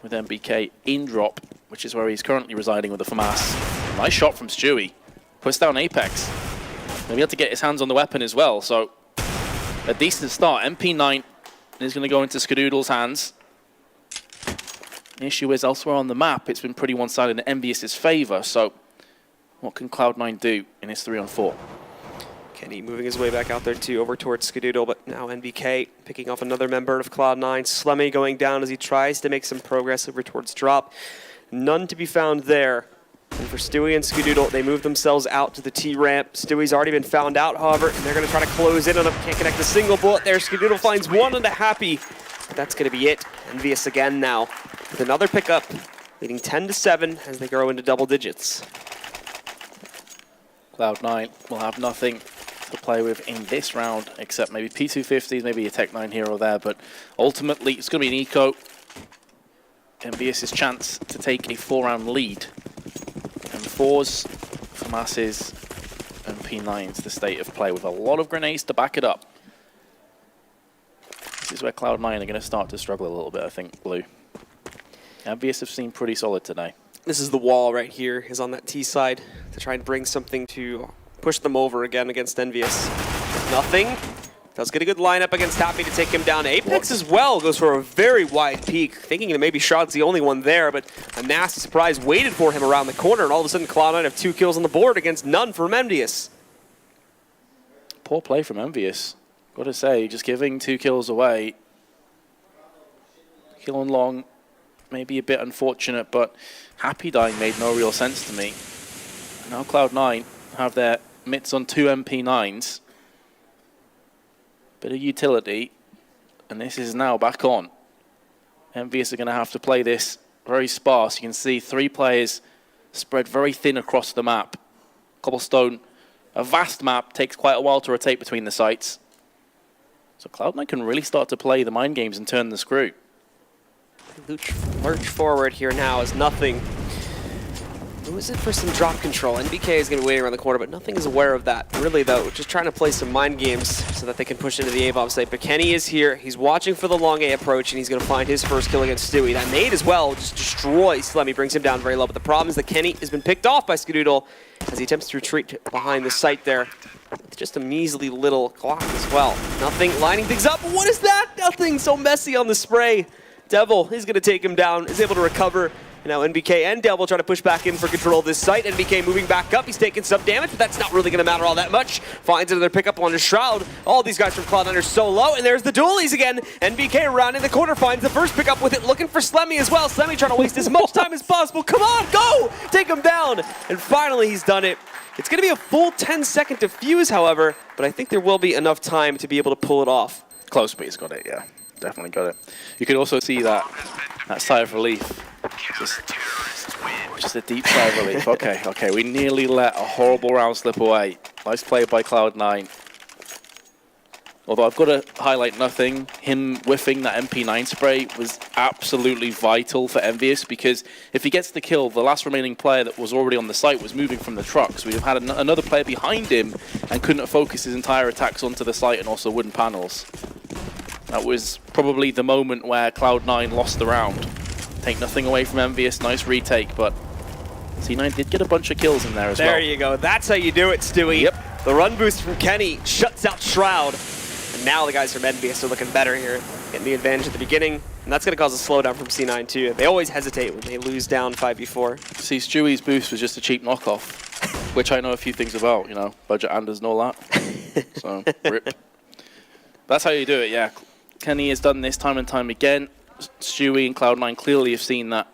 with MBK in drop, which is where he's currently residing with the FAMAS. Nice shot from Stewie. Puts down Apex. Maybe had to get his hands on the weapon as well, so a decent start. MP9 is going to go into Skadoodle's hands. The issue is elsewhere on the map, it's been pretty one-sided in EnVyUs' favor, so what can Cloud9 do in his 3-on-4? Kenny moving his way back out there too, over towards Skadoodle, but now NBK picking off another member of Cloud9. Slemmy going down as he tries to make some progress over towards drop. None to be found there. And for Stewie and Skadoodle, they move themselves out to the T-ramp. Stewie's already been found out, however, and they're going to try to close in on him. Can't connect a single bullet there. Skadoodle finds one and a happy. But that's going to be it. EnVyUs again now with another pickup, leading 10-7 as they grow into double digits. Cloud9 will have nothing to play with in this round, except maybe P250s, maybe a Tech9 hero there, but ultimately it's going to be an eco. EnVyUs' chance to take a 4-round lead. M4s, FAMASs, and P9s, the state of play, with a lot of grenades to back it up. This is where Cloud9 are going to start to struggle a little bit, I think, Blue. EnVyUs have seemed pretty solid today. This is the wall right here, is on that T side to try and bring something to push them over again against EnVyUs. Nothing. Does get a good lineup against Happy to take him down. Apex as well goes for a very wide peek, thinking that maybe Shroud's the only one there, but a nasty surprise waited for him around the corner, and all of a sudden Cloud9 have 2 kills on the board against none from EnVyUs. Poor play from EnVyUs. Got to say, just giving 2 kills away. Kill on long, maybe a bit unfortunate, but Happy dying made no real sense to me. Now Cloud9 have their mitts on 2 MP9s. Bit of utility, and this is now back on. EnVyUs are going to have to play this very sparse. You can see 3 players spread very thin across the map. Cobblestone, a vast map, takes quite a while to rotate between the sites. So Cloud9 can really start to play the mind games and turn the screw. Lurch forward here now is nothing. Who is it for some drop control? NBK is going to be waiting around the corner, but nothing is aware of that. Really, though, just trying to play some mind games so that they can push into the A-bomb site. But Kenny is here. He's watching for the long A approach, and he's going to find his first kill against Stewie. That nade as well just destroys Slemmy, brings him down very low. But the problem is that Kenny has been picked off by Skadoodle as he attempts to retreat behind the site there. With just a measly little clock as well. Nothing, lining things up. What is that? Nothing. So messy on the spray. Devil is going to take him down, is able to recover. And now NBK and Devil trying to push back in for control of this site. NBK moving back up. He's taking some damage, but that's not really going to matter all that much. Finds another pickup on his Shroud. All these guys from Cloud9 are so low, and there's the dualies again. NBK rounding the corner, finds the first pickup with it, looking for Slemmy as well. Slemmy trying to waste as much time as possible. Come on, go! Take him down. And finally, he's done it. It's going to be a full 10-second defuse, however, but I think there will be enough time to be able to pull it off. Close, but he's got it, yeah. Definitely got it. You can also see that sigh of relief. Just a deep sigh of relief. Okay, we nearly let a horrible round slip away. Nice play by Cloud9. Although I've got to highlight nothing. Him whiffing that MP9 spray was absolutely vital for EnVyUs, because if he gets the kill, the last remaining player that was already on the site was moving from the truck. So we'd have had another player behind him and couldn't focus his entire attacks onto the site and also wooden panels. That was probably the moment where Cloud9 lost the round. Take nothing away from EnVyUs, nice retake, but C9 did get a bunch of kills in there as well. There you go, that's how you do it, Stewie. Yep. The run boost from Kenny shuts out Shroud. And now the guys from EnVyUs are looking better here, getting the advantage at the beginning. And that's going to cause a slowdown from C9 too. They always hesitate when they lose down 5v4. See, Stewie's boost was just a cheap knockoff, which I know a few things about, you know, budget Anders and all that. So, rip. That's how you do it, yeah. Kenny has done this time and time again. Stewie and Cloud9 clearly have seen that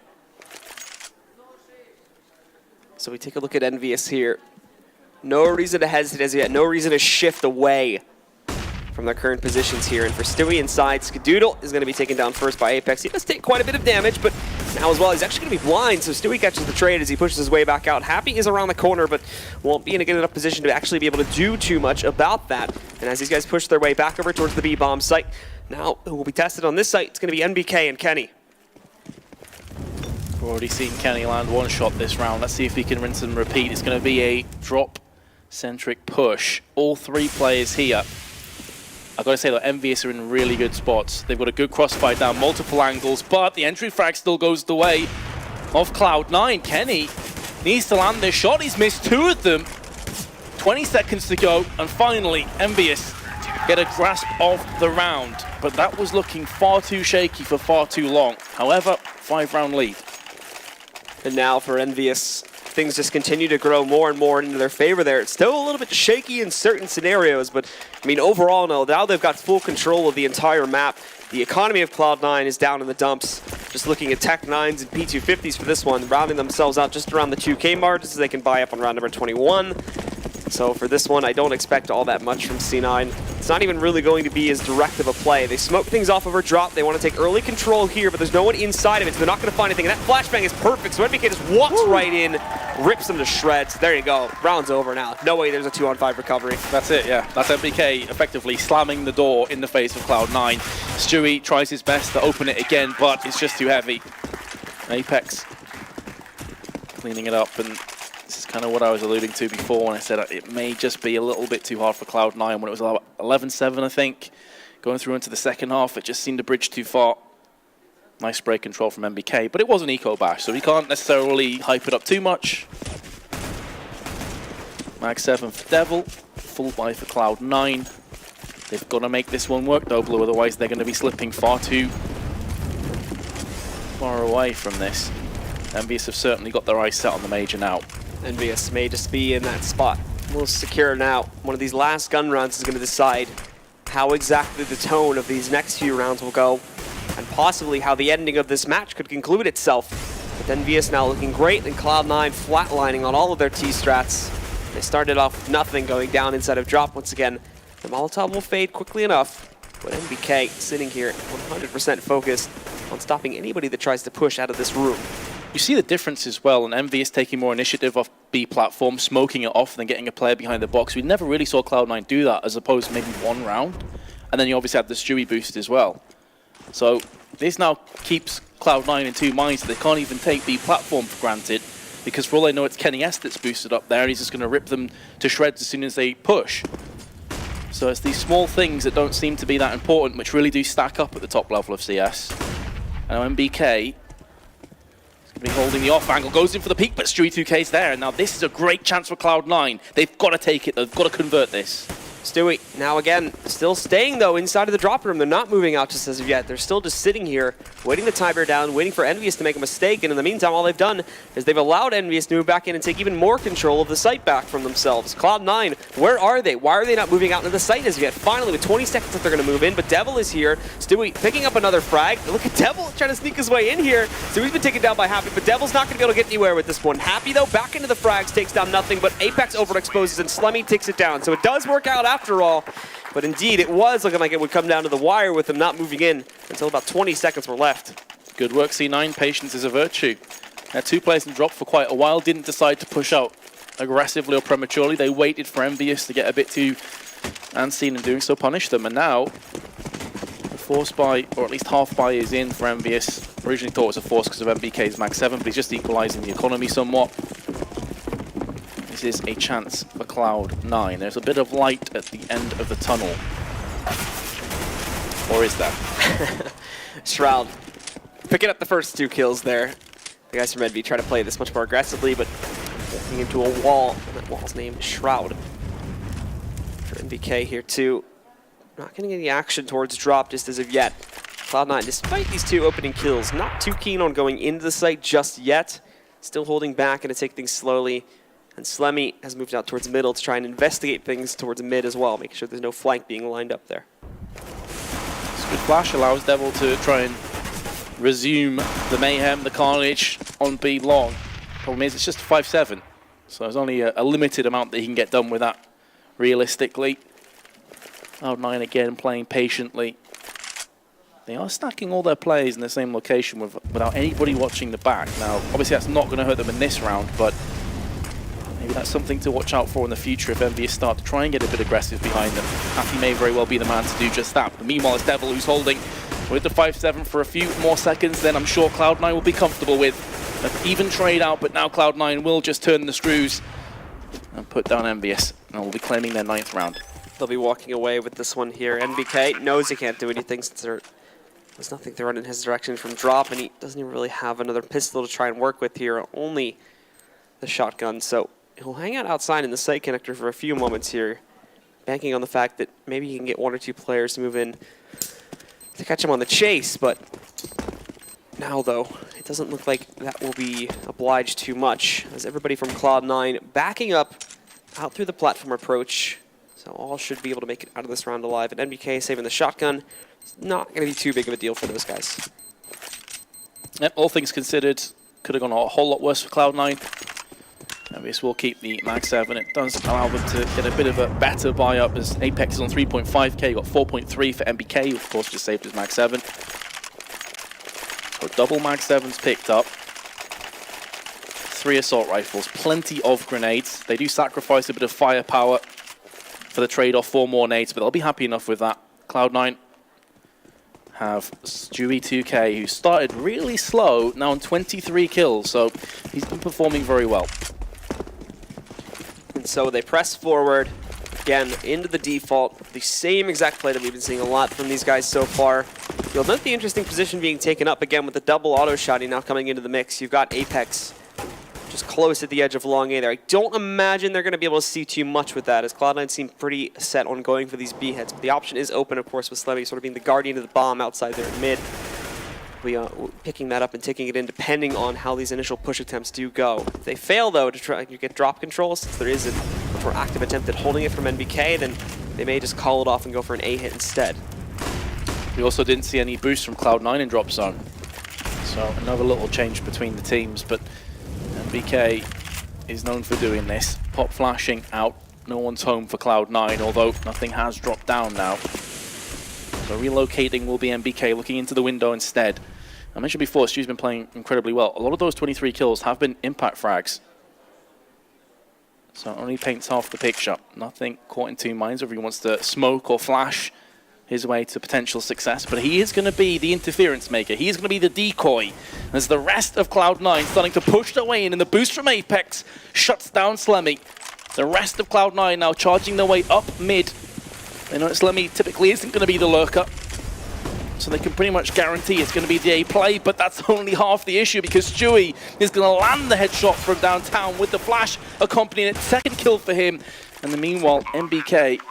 So we take a look at EnVyUs here. No reason to hesitate as yet. No reason to shift away from their current positions here. And for Stewie inside, Skadoodle is going to be taken down first by Apex. He does take quite a bit of damage, but now as well, he's actually going to be blind. So Stewie catches the trade as he pushes his way back out. Happy is around the corner, but won't be in a good enough position to actually be able to do too much about that. And as these guys push their way back over towards the B-bomb site, now who will be tested on this site, it's going to be NBK and Kenny. We've already seen Kenny land one shot this round. Let's see if he can rinse and repeat. It's going to be a drop-centric push. All three players here. I've got to say that EnVyUs are in really good spots. They've got a good crossfire down multiple angles, but the entry frag still goes the way of Cloud9. Kenny needs to land this shot. He's missed two of them. 20 seconds to go, and finally EnVyUs get a grasp of the round. But that was looking far too shaky for far too long. However, 5-round lead. And now for EnVyUs, things just continue to grow more and more into their favor there. It's still a little bit shaky in certain scenarios, but I mean, overall, no, now they've got full control of the entire map. The economy of Cloud9 is down in the dumps. Just looking at Tech 9s and P250s for this one, rounding themselves out just around the 2K mark, just so they can buy up on round number 21. So for this one, I don't expect all that much from C9. It's not even really going to be as direct of a play. They smoke things off over drop. They want to take early control here, but there's no one inside of it, so they're not going to find anything. And that flashbang is perfect, so NBK just walks right in, rips them to shreds. There you go. Round's over now. No way there's a 2-on-5 recovery. That's it, yeah. That's NBK effectively slamming the door in the face of Cloud9. Stewie tries his best to open it again, but it's just too heavy. Apex cleaning it up, and this is kind of what I was alluding to before when I said it may just be a little bit too hard for Cloud9 when it was 11-7, I think. Going through into the second half, it just seemed to bridge too far. Nice spray control from NBK, but it was an eco bash, so we can't necessarily hype it up too much. Mag 7 for Devil, full buy for Cloud9. They've got to make this one work though, Blue, otherwise they're going to be slipping far too far away from this. EnVyUs have certainly got their eyes set on the major now. EnVyUs may just be in that spot. Most secure now. One of these last gun runs is going to decide how exactly the tone of these next few rounds will go, and possibly how the ending of this match could conclude itself. With EnVyUs now looking great, and Cloud9 flatlining on all of their T-strats. They started off with nothing, going down inside of drop once again. The Molotov will fade quickly enough, but NBK sitting here 100% focused on stopping anybody that tries to push out of this room. You see the difference as well, and EnVyUs taking more initiative off B platform, smoking it off, and then getting a player behind the box. We never really saw Cloud9 do that, as opposed to maybe one round. And then you obviously have the Stewie boost as well. So this now keeps Cloud9 in two minds. They can't even take B platform for granted, because for all they know, it's Kenny S that's boosted up there, and he's just going to rip them to shreds as soon as they push. So it's these small things that don't seem to be that important, which really do stack up at the top level of CS. And NBK be holding the off angle, goes in for the peek, but Stewie 2K's there. And now this is a great chance for Cloud9. They've got to take it, they've got to convert this. Stewie, now again, still staying though inside of the drop room. They're not moving out just as of yet. They're still just sitting here, waiting the timer down, waiting for EnVyUs to make a mistake. And in the meantime, all they've done is they've allowed EnVyUs to move back in and take even more control of the site back from themselves. Cloud9, where are they? Why are they not moving out into the site as yet? Finally, with 20 seconds that they're going to move in, but Devil is here. Stewie picking up another frag. Look at Devil trying to sneak his way in here. Stewie's been taken down by Happy, but Devil's not going to be able to get anywhere with this one. Happy, though, back into the frags, takes down nothing, but Apex overexposes and Slemmy takes it down. So it does work out after all. But indeed, it was looking like it would come down to the wire with them not moving in until about 20 seconds were left. Good work, C9. Patience is a virtue. Had two players in drop for quite a while, didn't decide to push out aggressively or prematurely. They waited for EnVyUs to get a bit too antsy, and in doing so punished them. And now, the force buy, or at least half buy, is in for EnVyUs. Originally thought it was a force because of NBK's Mag 7, but he's just equalizing the economy somewhat. This is a chance for Cloud9. There's a bit of light at the end of the tunnel. Or is there? Shroud picking up the first two kills there. The guys from EnVy try to play this much more aggressively, but walking into a wall, and that wall's named Shroud. For NBK here too. Not getting any action towards drop just as of yet. Cloud9, despite these two opening kills, not too keen on going into the site just yet. Still holding back and to take things slowly. And Slemmy has moved out towards middle to try and investigate things towards mid as well, making sure there's no flank being lined up there. This good flash allows Devil to try and resume the mayhem, the carnage on B long. Problem is, it's just 5-7. So there's only a limited amount that he can get done with that, realistically. Cloud9 again playing patiently. They are stacking all their players in the same location without anybody watching the back. Now, obviously that's not going to hurt them in this round, but maybe that's something to watch out for in the future if EnVyUs start to try and get a bit aggressive behind them. Happy may very well be the man to do just that. But meanwhile, it's Devil who's holding with the 5-7 for a few more seconds. Then I'm sure Cloud9 will be comfortable with an even trade out, but now Cloud9 will just turn the screws and put down EnVyUs, and will be claiming their 9th round. They'll be walking away with this one here. NBK knows he can't do anything since there's nothing thrown in his direction from drop, and he doesn't even really have another pistol to try and work with here, only the shotgun. So he'll hang out outside in the site connector for a few moments here, banking on the fact that maybe he can get 1 or 2 players to move in to catch him on the chase. But now, though, it doesn't look like that will be obliged too much, as everybody from Cloud9 backing up out through the platform approach. So all should be able to make it out of this round alive. And NBK saving the shotgun. It's not going to be too big of a deal for those guys. Yep, all things considered, could have gone a whole lot worse for Cloud9. EnVyUs will keep the Mag 7. It does allow them to get a bit of a better buy up, as Apex is on 3.5k. You got 4.3 for NBK, who of course just saved his Mag 7. So double Mag 7s picked up. 3 assault rifles, plenty of grenades. They do sacrifice a bit of firepower for the trade-off for more nades, but they'll be happy enough with that. Cloud9 have Stewie 2K, who started really slow, now on 23 kills, so he's been performing very well. And so they press forward, again, into the default, the same exact play that we've been seeing a lot from these guys so far. You'll note the interesting position being taken up again with the double auto-shotting now coming into the mix. You've got Apex just close at the edge of long A there. I don't imagine they're going to be able to see too much with that, as Cloud9 seem pretty set on going for these B heads. But the option is open, of course, with Slemmy sort of being the guardian of the bomb outside there in mid. We are picking that up and taking it in depending on how these initial push attempts do go. If they fail, though, to try to get drop control, since there is a much more active attempt at holding it from NBK, then they may just call it off and go for an A hit instead. We also didn't see any boost from Cloud9 in drop zone. So another little change between the teams, but NBK is known for doing this. Pop flashing out, no one's home for Cloud9, although nothing has dropped down now. So relocating will be NBK, looking into the window instead. I mentioned before, Stu's been playing incredibly well. A lot of those 23 kills have been impact frags. So it only paints half the picture. Nothing caught in 2 minds, whether he wants to smoke or flash his way to potential success, but he is going to be the interference maker. He is going to be the decoy. As the rest of Cloud9 starting to push their way in, and the boost from Apex shuts down Slemmy. The rest of Cloud9 now charging their way up mid. They know that Slemmy typically isn't going to be the lurker, so they can pretty much guarantee it's going to be the A play, but that's only half the issue, because Stewie is going to land the headshot from downtown with the flash accompanying it. 2nd kill for him, and then meanwhile NBK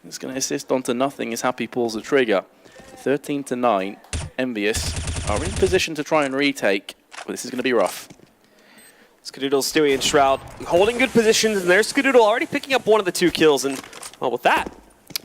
is going to assist onto nothing as Happy pulls the trigger. 13-9, EnVyUs are in position to try and retake, but this is going to be rough. Skadoodle, Stewie, and Shroud holding good positions, and there's Skadoodle already picking up 1 of the 2 kills, and well, with that,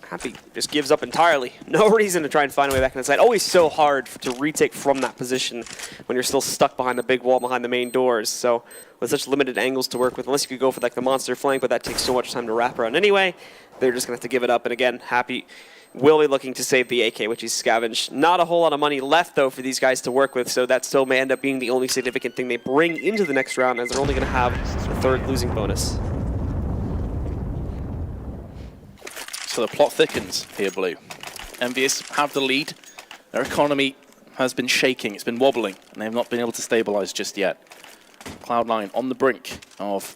Happy just gives up entirely. No reason to try and find a way back inside. Always so hard to retake from that position when you're still stuck behind the big wall behind the main doors. So with such limited angles to work with, unless you could go for like the monster flank, but that takes so much time to wrap around anyway, they're just going to have to give it up. And again, Happy will be looking to save the AK, which he's scavenged. Not a whole lot of money left, though, for these guys to work with, so that still may end up being the only significant thing they bring into the next round, as they're only going to have the 3rd losing bonus. So the plot thickens here, Blue. EnVyUs have the lead. Their economy has been shaking, it's been wobbling, and they've not been able to stabilize just yet. Cloud9 on the brink of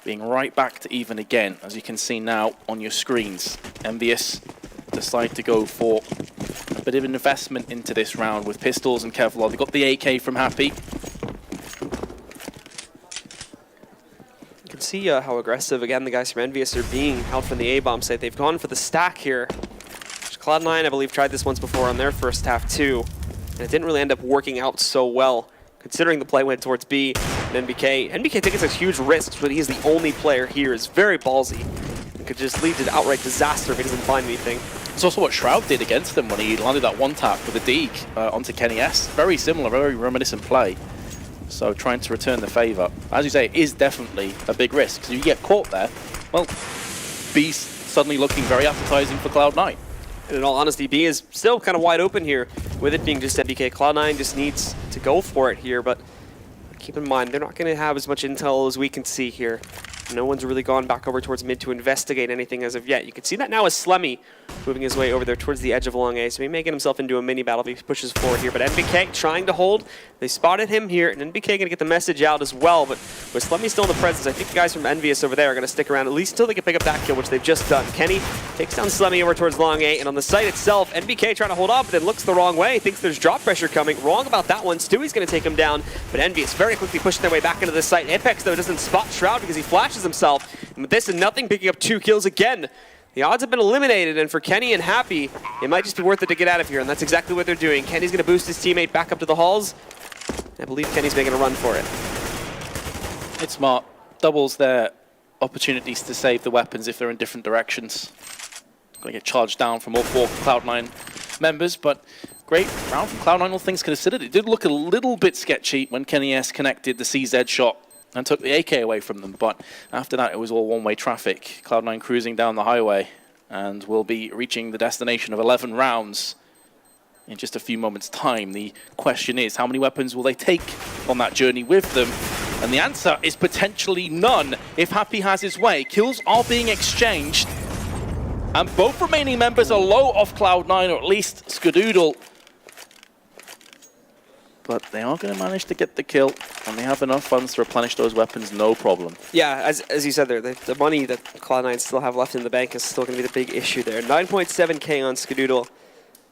being right back to even again, as you can see now on your screens. EnVyUs decide to go for a bit of an investment into this round with pistols and Kevlar. They got the AK from Happy. You can see how aggressive, again, the guys from EnVyUs are being out from the A-bomb site. They've gone for the stack here. Cloud9, I believe, tried this once before on their first half too, and it didn't really end up working out so well, considering the play went towards B and NBK. NBK takes a huge risk, but he's the only player here. Is very ballsy. It could just lead to outright disaster if he doesn't find anything. It's also what Shroud did against them when he landed that 1-tap with a deke onto Kenny S. Very similar, very reminiscent play. So trying to return the favor, as you say, is definitely a big risk. So you get caught there, well, B's suddenly looking very appetizing for Cloud9. And in all honesty, B is still kind of wide open here, with it being just NBK. Cloud9 just needs to go for it here, but keep in mind, they're not going to have as much intel as we can see here. No one's really gone back over towards mid to investigate anything as of yet. You can see that now as Slemmy moving his way over there towards the edge of long A, so he may get himself into a mini battle if he pushes forward here. But NBK trying to hold. They spotted him here, and NBK going to get the message out as well. But with Slemmy still in the presence, I think the guys from EnVyUs over there are going to stick around at least until they can pick up that kill, which they've just done. Kenny takes down Slemmy over towards long A, and on the site itself, NBK trying to hold up, but then looks the wrong way. Thinks there's drop pressure coming. Wrong about that one. Stewie's going to take him down, but EnVyUs very quickly pushing their way back into the site. Apex, though, doesn't spot Shroud because he flashes himself. And with this and nothing, picking up 2 kills again. The odds have been eliminated, and for Kenny and Happy, it might just be worth it to get out of here, and that's exactly what they're doing. Kenny's going to boost his teammate back up to the halls. I believe Kenny's making a run for it. It's smart. Doubles their opportunities to save the weapons if they're in different directions. Going to get charged down from all 4 Cloud9 members, but great round from Cloud9, all things considered. It did look a little bit sketchy when Kenny S connected the CZ shot and took the AK away from them, but after that it was all one-way traffic. Cloud9 cruising down the highway and will be reaching the destination of 11 rounds in just a few moments' time. The question is, how many weapons will they take on that journey with them? And the answer is potentially none if Happy has his way. Kills are being exchanged, and both remaining members are low off Cloud9, or at least Skadoodle. But they are going to manage to get the kill, and they have enough funds to replenish those weapons, no problem. Yeah, as you said there, the money that Cloud9 still have left in the bank is still going to be the big issue there. 9.7k on Skadoodle,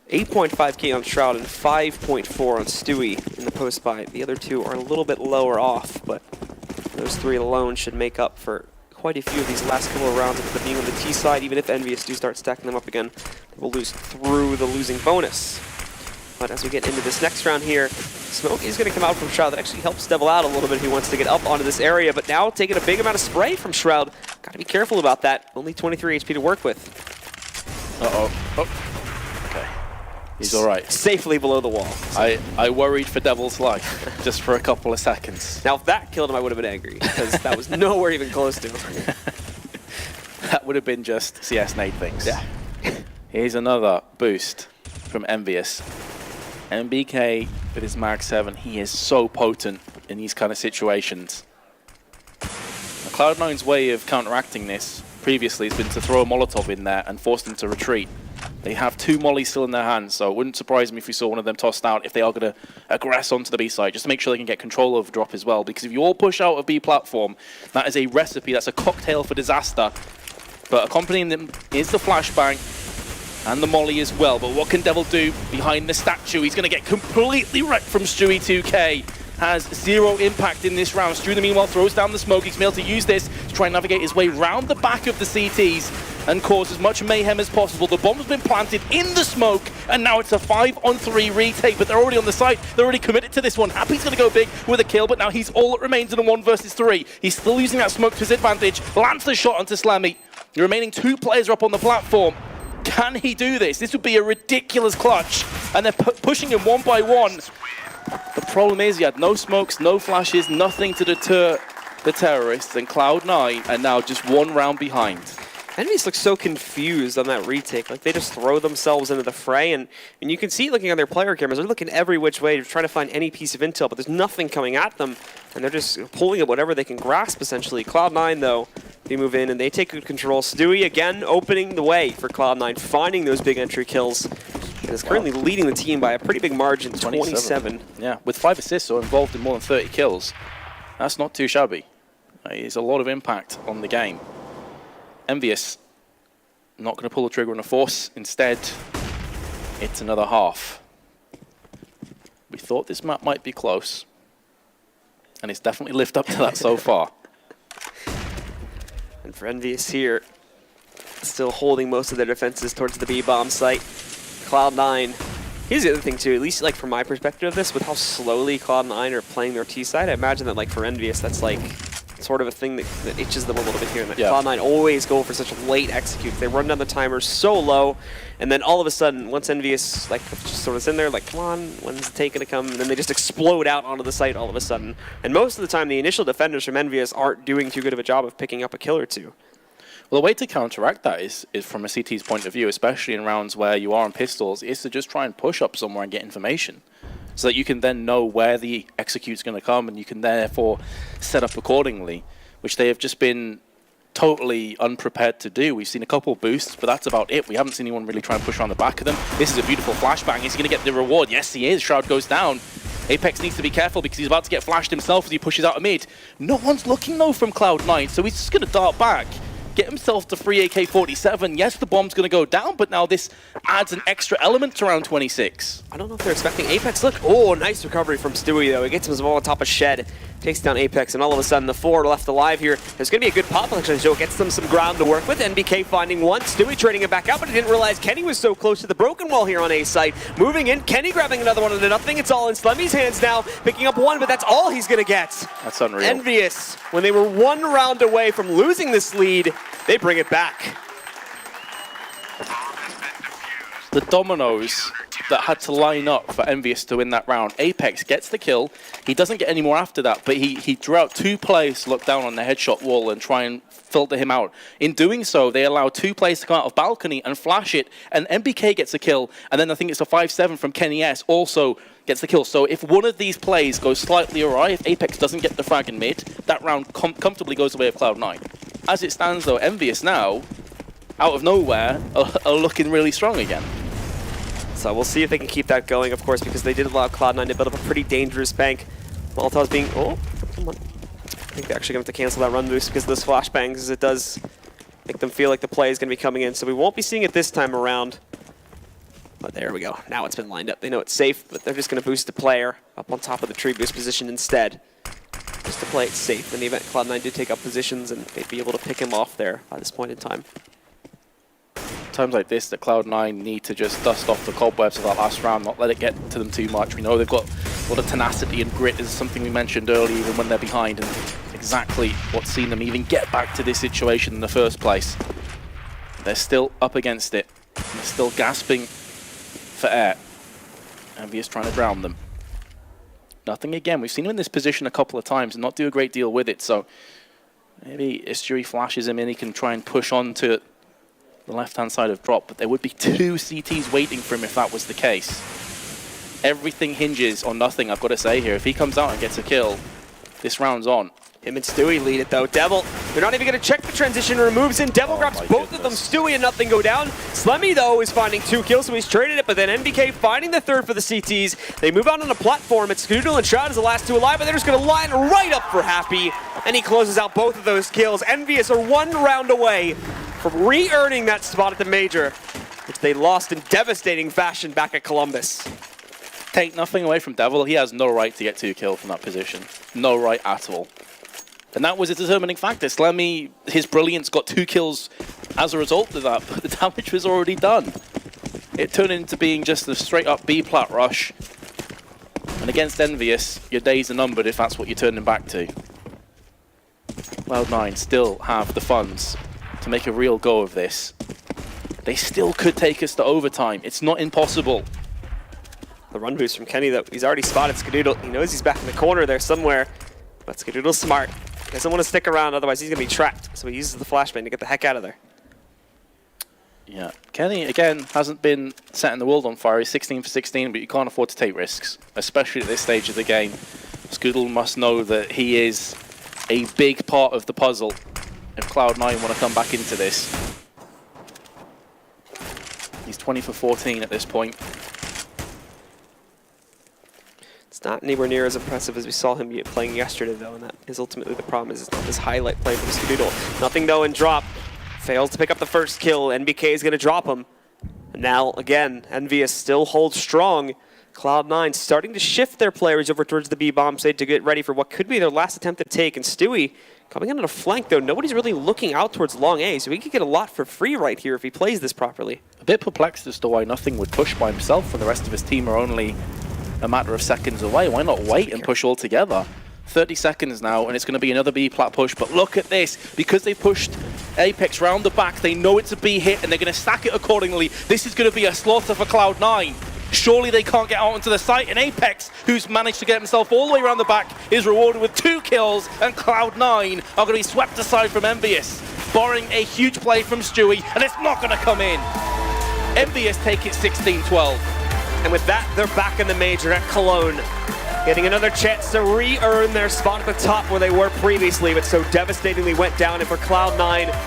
8.5k on Shroud, and 5.4 on Stewie in the post-buy. The other two are a little bit lower off, but those 3 alone should make up for quite a few of these last couple of rounds of being on the T side. Even if EnVyUs do start stacking them up again, they will lose through the losing bonus. But as we get into this next round here, Smoke is going to come out from Shroud. That actually helps Devil out a little bit if he wants to get up onto this area, but now taking a big amount of spray from Shroud. Got to be careful about that. Only 23 HP to work with. Uh-oh. Oh. Okay. He's all right. Safely below the wall. I worried for Devil's life just for a couple of seconds. Now, if that killed him, I would have been angry, because that was nowhere even close to him. That would have been just CS Nade things. Yeah. Here's another boost from EnVyUs. NBK with his Mag 7, he is so potent in these kind of situations. Cloud9's way of counteracting this previously has been to throw a Molotov in there and force them to retreat. They have 2 mollies still in their hands, so it wouldn't surprise me if we saw one of them tossed out if they are going to aggress onto the B side, just to make sure they can get control of drop as well. Because if you all push out of B platform, that is a recipe, that's a cocktail for disaster. But accompanying them is the flashbang and the molly as well. But what can Devil do behind the statue? He's going to get completely wrecked from Stewie 2K. Has 0 impact in this round. Stewie, meanwhile, throws down the smoke. He's able to use this to try and navigate his way round the back of the CTs and cause as much mayhem as possible. The bomb's been planted in the smoke, and now it's a 5-on-3 retake, but they're already on the site. They're already committed to this one. Happy's going to go big with a kill, but now he's all that remains in a 1 versus 3. He's still using that smoke to his advantage. Lands the shot onto Slammy. The remaining 2 players are up on the platform. Can he do this? This would be a ridiculous clutch, and they're pushing him 1 by 1. The problem is he had no smokes, no flashes, nothing to deter the terrorists, and Cloud9 are now just 1 round behind. EnVyUs look so confused on that retake. Like, they just throw themselves into the fray, and you can see looking on their player cameras, they're looking every which way to try to find any piece of intel, but there's nothing coming at them, and they're just pulling at whatever they can grasp, essentially. Cloud9, though, they move in, and they take good control. Stewie, again, opening the way for Cloud9, finding those big entry kills, and is currently leading the team by a pretty big margin, 27. Yeah, with 5 assists or involved in more than 30 kills. That's not too shabby. It's a lot of impact on the game. EnVyUs not going to pull the trigger on a force. Instead, it's another half. We thought this map might be close, and it's definitely lived up to that so far. And for EnVyUs here, still holding most of their defenses towards the B-bomb site. Cloud9. Here's the other thing too, at least like from my perspective of this, with how slowly Cloud9 are playing their T side, I imagine that like for EnVyUs, that's like sort of a thing that itches them a little bit here. And Yeah. Cloud9 always go for such late executes. They run down the timer so low, and then all of a sudden, once EnVyUs like just sort of in there, like, come on, when's the take gonna come? And then they just explode out onto the site all of a sudden. And most of the time, the initial defenders from EnVyUs aren't doing too good of a job of picking up a kill or two. Well, the way to counteract that is from a CT's point of view, especially in rounds where you are on pistols, is to just try and push up somewhere and get information, so that you can then know where the execute's going to come, and you can therefore set up accordingly, which they have just been totally unprepared to do. We've seen a couple boosts, but that's about it. We haven't seen anyone really try and push around the back of them. This is a beautiful flashbang. Is he going to get the reward? Yes, he is. Shroud goes down. Apex needs to be careful because he's about to get flashed himself as he pushes out a mid. No one's looking, though, from Cloud9, so he's just going to dart back, get himself to free AK-47. Yes, the bomb's going to go down, but now this adds an extra element to round 26. I don't know if they're expecting Apex. Look, oh, nice recovery from Stewie, though. He gets him on top of Shed, takes down Apex, and all of a sudden the 4 left alive here. There's going to be a good pop actually, so it gets them some ground to work with. NBK finding one, Stewie trading it back out, but he didn't realize Kenny was so close to the broken wall here on A site. Moving in, Kenny grabbing another one into nothing. It's all in Slemmy's hands now, picking up one, but that's all he's going to get. That's unreal. EnVyUs, when they were 1 round away from losing this lead, they bring it back. The dominoes that had to line up for EnVyUs to win that round. Apex gets the kill. He doesn't get any more after that, but he drew out 2 players to look down on the headshot wall and try and filter him out. In doing so, they allow 2 players to come out of balcony and flash it, and MBK gets a kill, and then I think it's a 5-7 from Kenny S also gets the kill. So if one of these plays goes slightly awry, if Apex doesn't get the frag in mid, that round comfortably goes the way of Cloud9. As it stands, though, EnVyUs now, out of nowhere, are looking really strong again. So we'll see if they can keep that going, of course, because they did allow Cloud9 to build up a pretty dangerous bank. Molotov's being... Oh, come on. I think they're actually going to have to cancel that run boost because of those flashbangs, as it does make them feel like the play is going to be coming in. So we won't be seeing it this time around. But there we go. Now it's been lined up. They know it's safe, but they're just going to boost the player up on top of the tree boost position instead. Just to play it safe. In the event Cloud9 did take up positions, and they'd be able to pick him off there by this point in time. Times like this, that Cloud9 need to just dust off the cobwebs of that last round, not let it get to them too much. We know they've got a lot of tenacity and grit, is something we mentioned earlier, even when they're behind, and exactly what's seen them even get back to this situation in the first place. They're still up against it. They're still gasping for air. EnVyUs trying to drown them. Nothing again. We've seen him in this position a couple of times and not do a great deal with it, so maybe Isturi flashes him in, he can try and push on to the left-hand side of drop, but there would be 2 CTs waiting for him if that was the case. Everything hinges on nothing, I've got to say here. If he comes out and gets a kill, this round's on. Him and Stewie lead it, though. Devil, they're not even going to check the transition, removes in. Devil grabs both of them. Stewie and nothing go down. Slemmy, though, is finding 2 kills, so he's traded it, but then NBK finding the 3rd for the CTs. They move out on a platform. It's Skadoodle and Shroud as the last 2 alive, but they're just going to line right up for Happy, and he closes out both of those kills. EnVyUs are 1 round away from re-earning that spot at the Major, which they lost in devastating fashion back at Columbus. Take nothing away from Devil. He has no right to get 2 kills from that position. No right at all. And that was a determining factor. Slemmy, his brilliance, got 2 kills as a result of that, but the damage was already done. It turned into being just a straight-up B-plat rush. And against EnVyUs, your days are numbered if that's what you're turning back to. Cloud9 still have the funds to make a real go of this. They still could take us to overtime. It's not impossible. The run boost from Kenny, though, he's already spotted Skadoodle. He knows he's back in the corner there somewhere, but Skadoodle's smart. He doesn't want to stick around, otherwise he's going to be trapped. So he uses the flashbang to get the heck out of there. Yeah, Kenny, again, hasn't been setting the world on fire. He's 16 for 16, but you can't afford to take risks, especially at this stage of the game. Skadoodle must know that he is a big part of the puzzle if Cloud9 want to come back into this. He's 20 for 14 at this point. It's not anywhere near as impressive as we saw him playing yesterday, though, and that is ultimately the problem. Is it's not this highlight play from Skadoodle. Nothing, though, in drop. Fails to pick up the first kill. NBK is going to drop him. And now, again, EnVyUs still holds strong. Cloud9 starting to shift their players over towards the B bomb site to get ready for what could be their last attempt to take. And Stewie coming in on a flank, though. Nobody's really looking out towards long A, so he could get a lot for free right here if he plays this properly. A bit perplexed as to why nothing would push by himself when the rest of his team are only a matter of seconds away. Why not wait and push all together? 30 seconds now, and it's going to be another B-plat push. But look at this. Because they pushed Apex round the back, they know it's a B hit, and they're going to stack it accordingly. This is going to be a slaughter for Cloud9. Surely they can't get out onto the site, and Apex, who's managed to get himself all the way around the back, is rewarded with 2 kills, and Cloud9 are going to be swept aside from EnVyUs, barring a huge play from Stewie, and it's not going to come in. EnVyUs take it 16-12. And with that, they're back in the major at Cologne, getting another chance to re-earn their spot at the top where they were previously, but so devastatingly went down, and for Cloud9,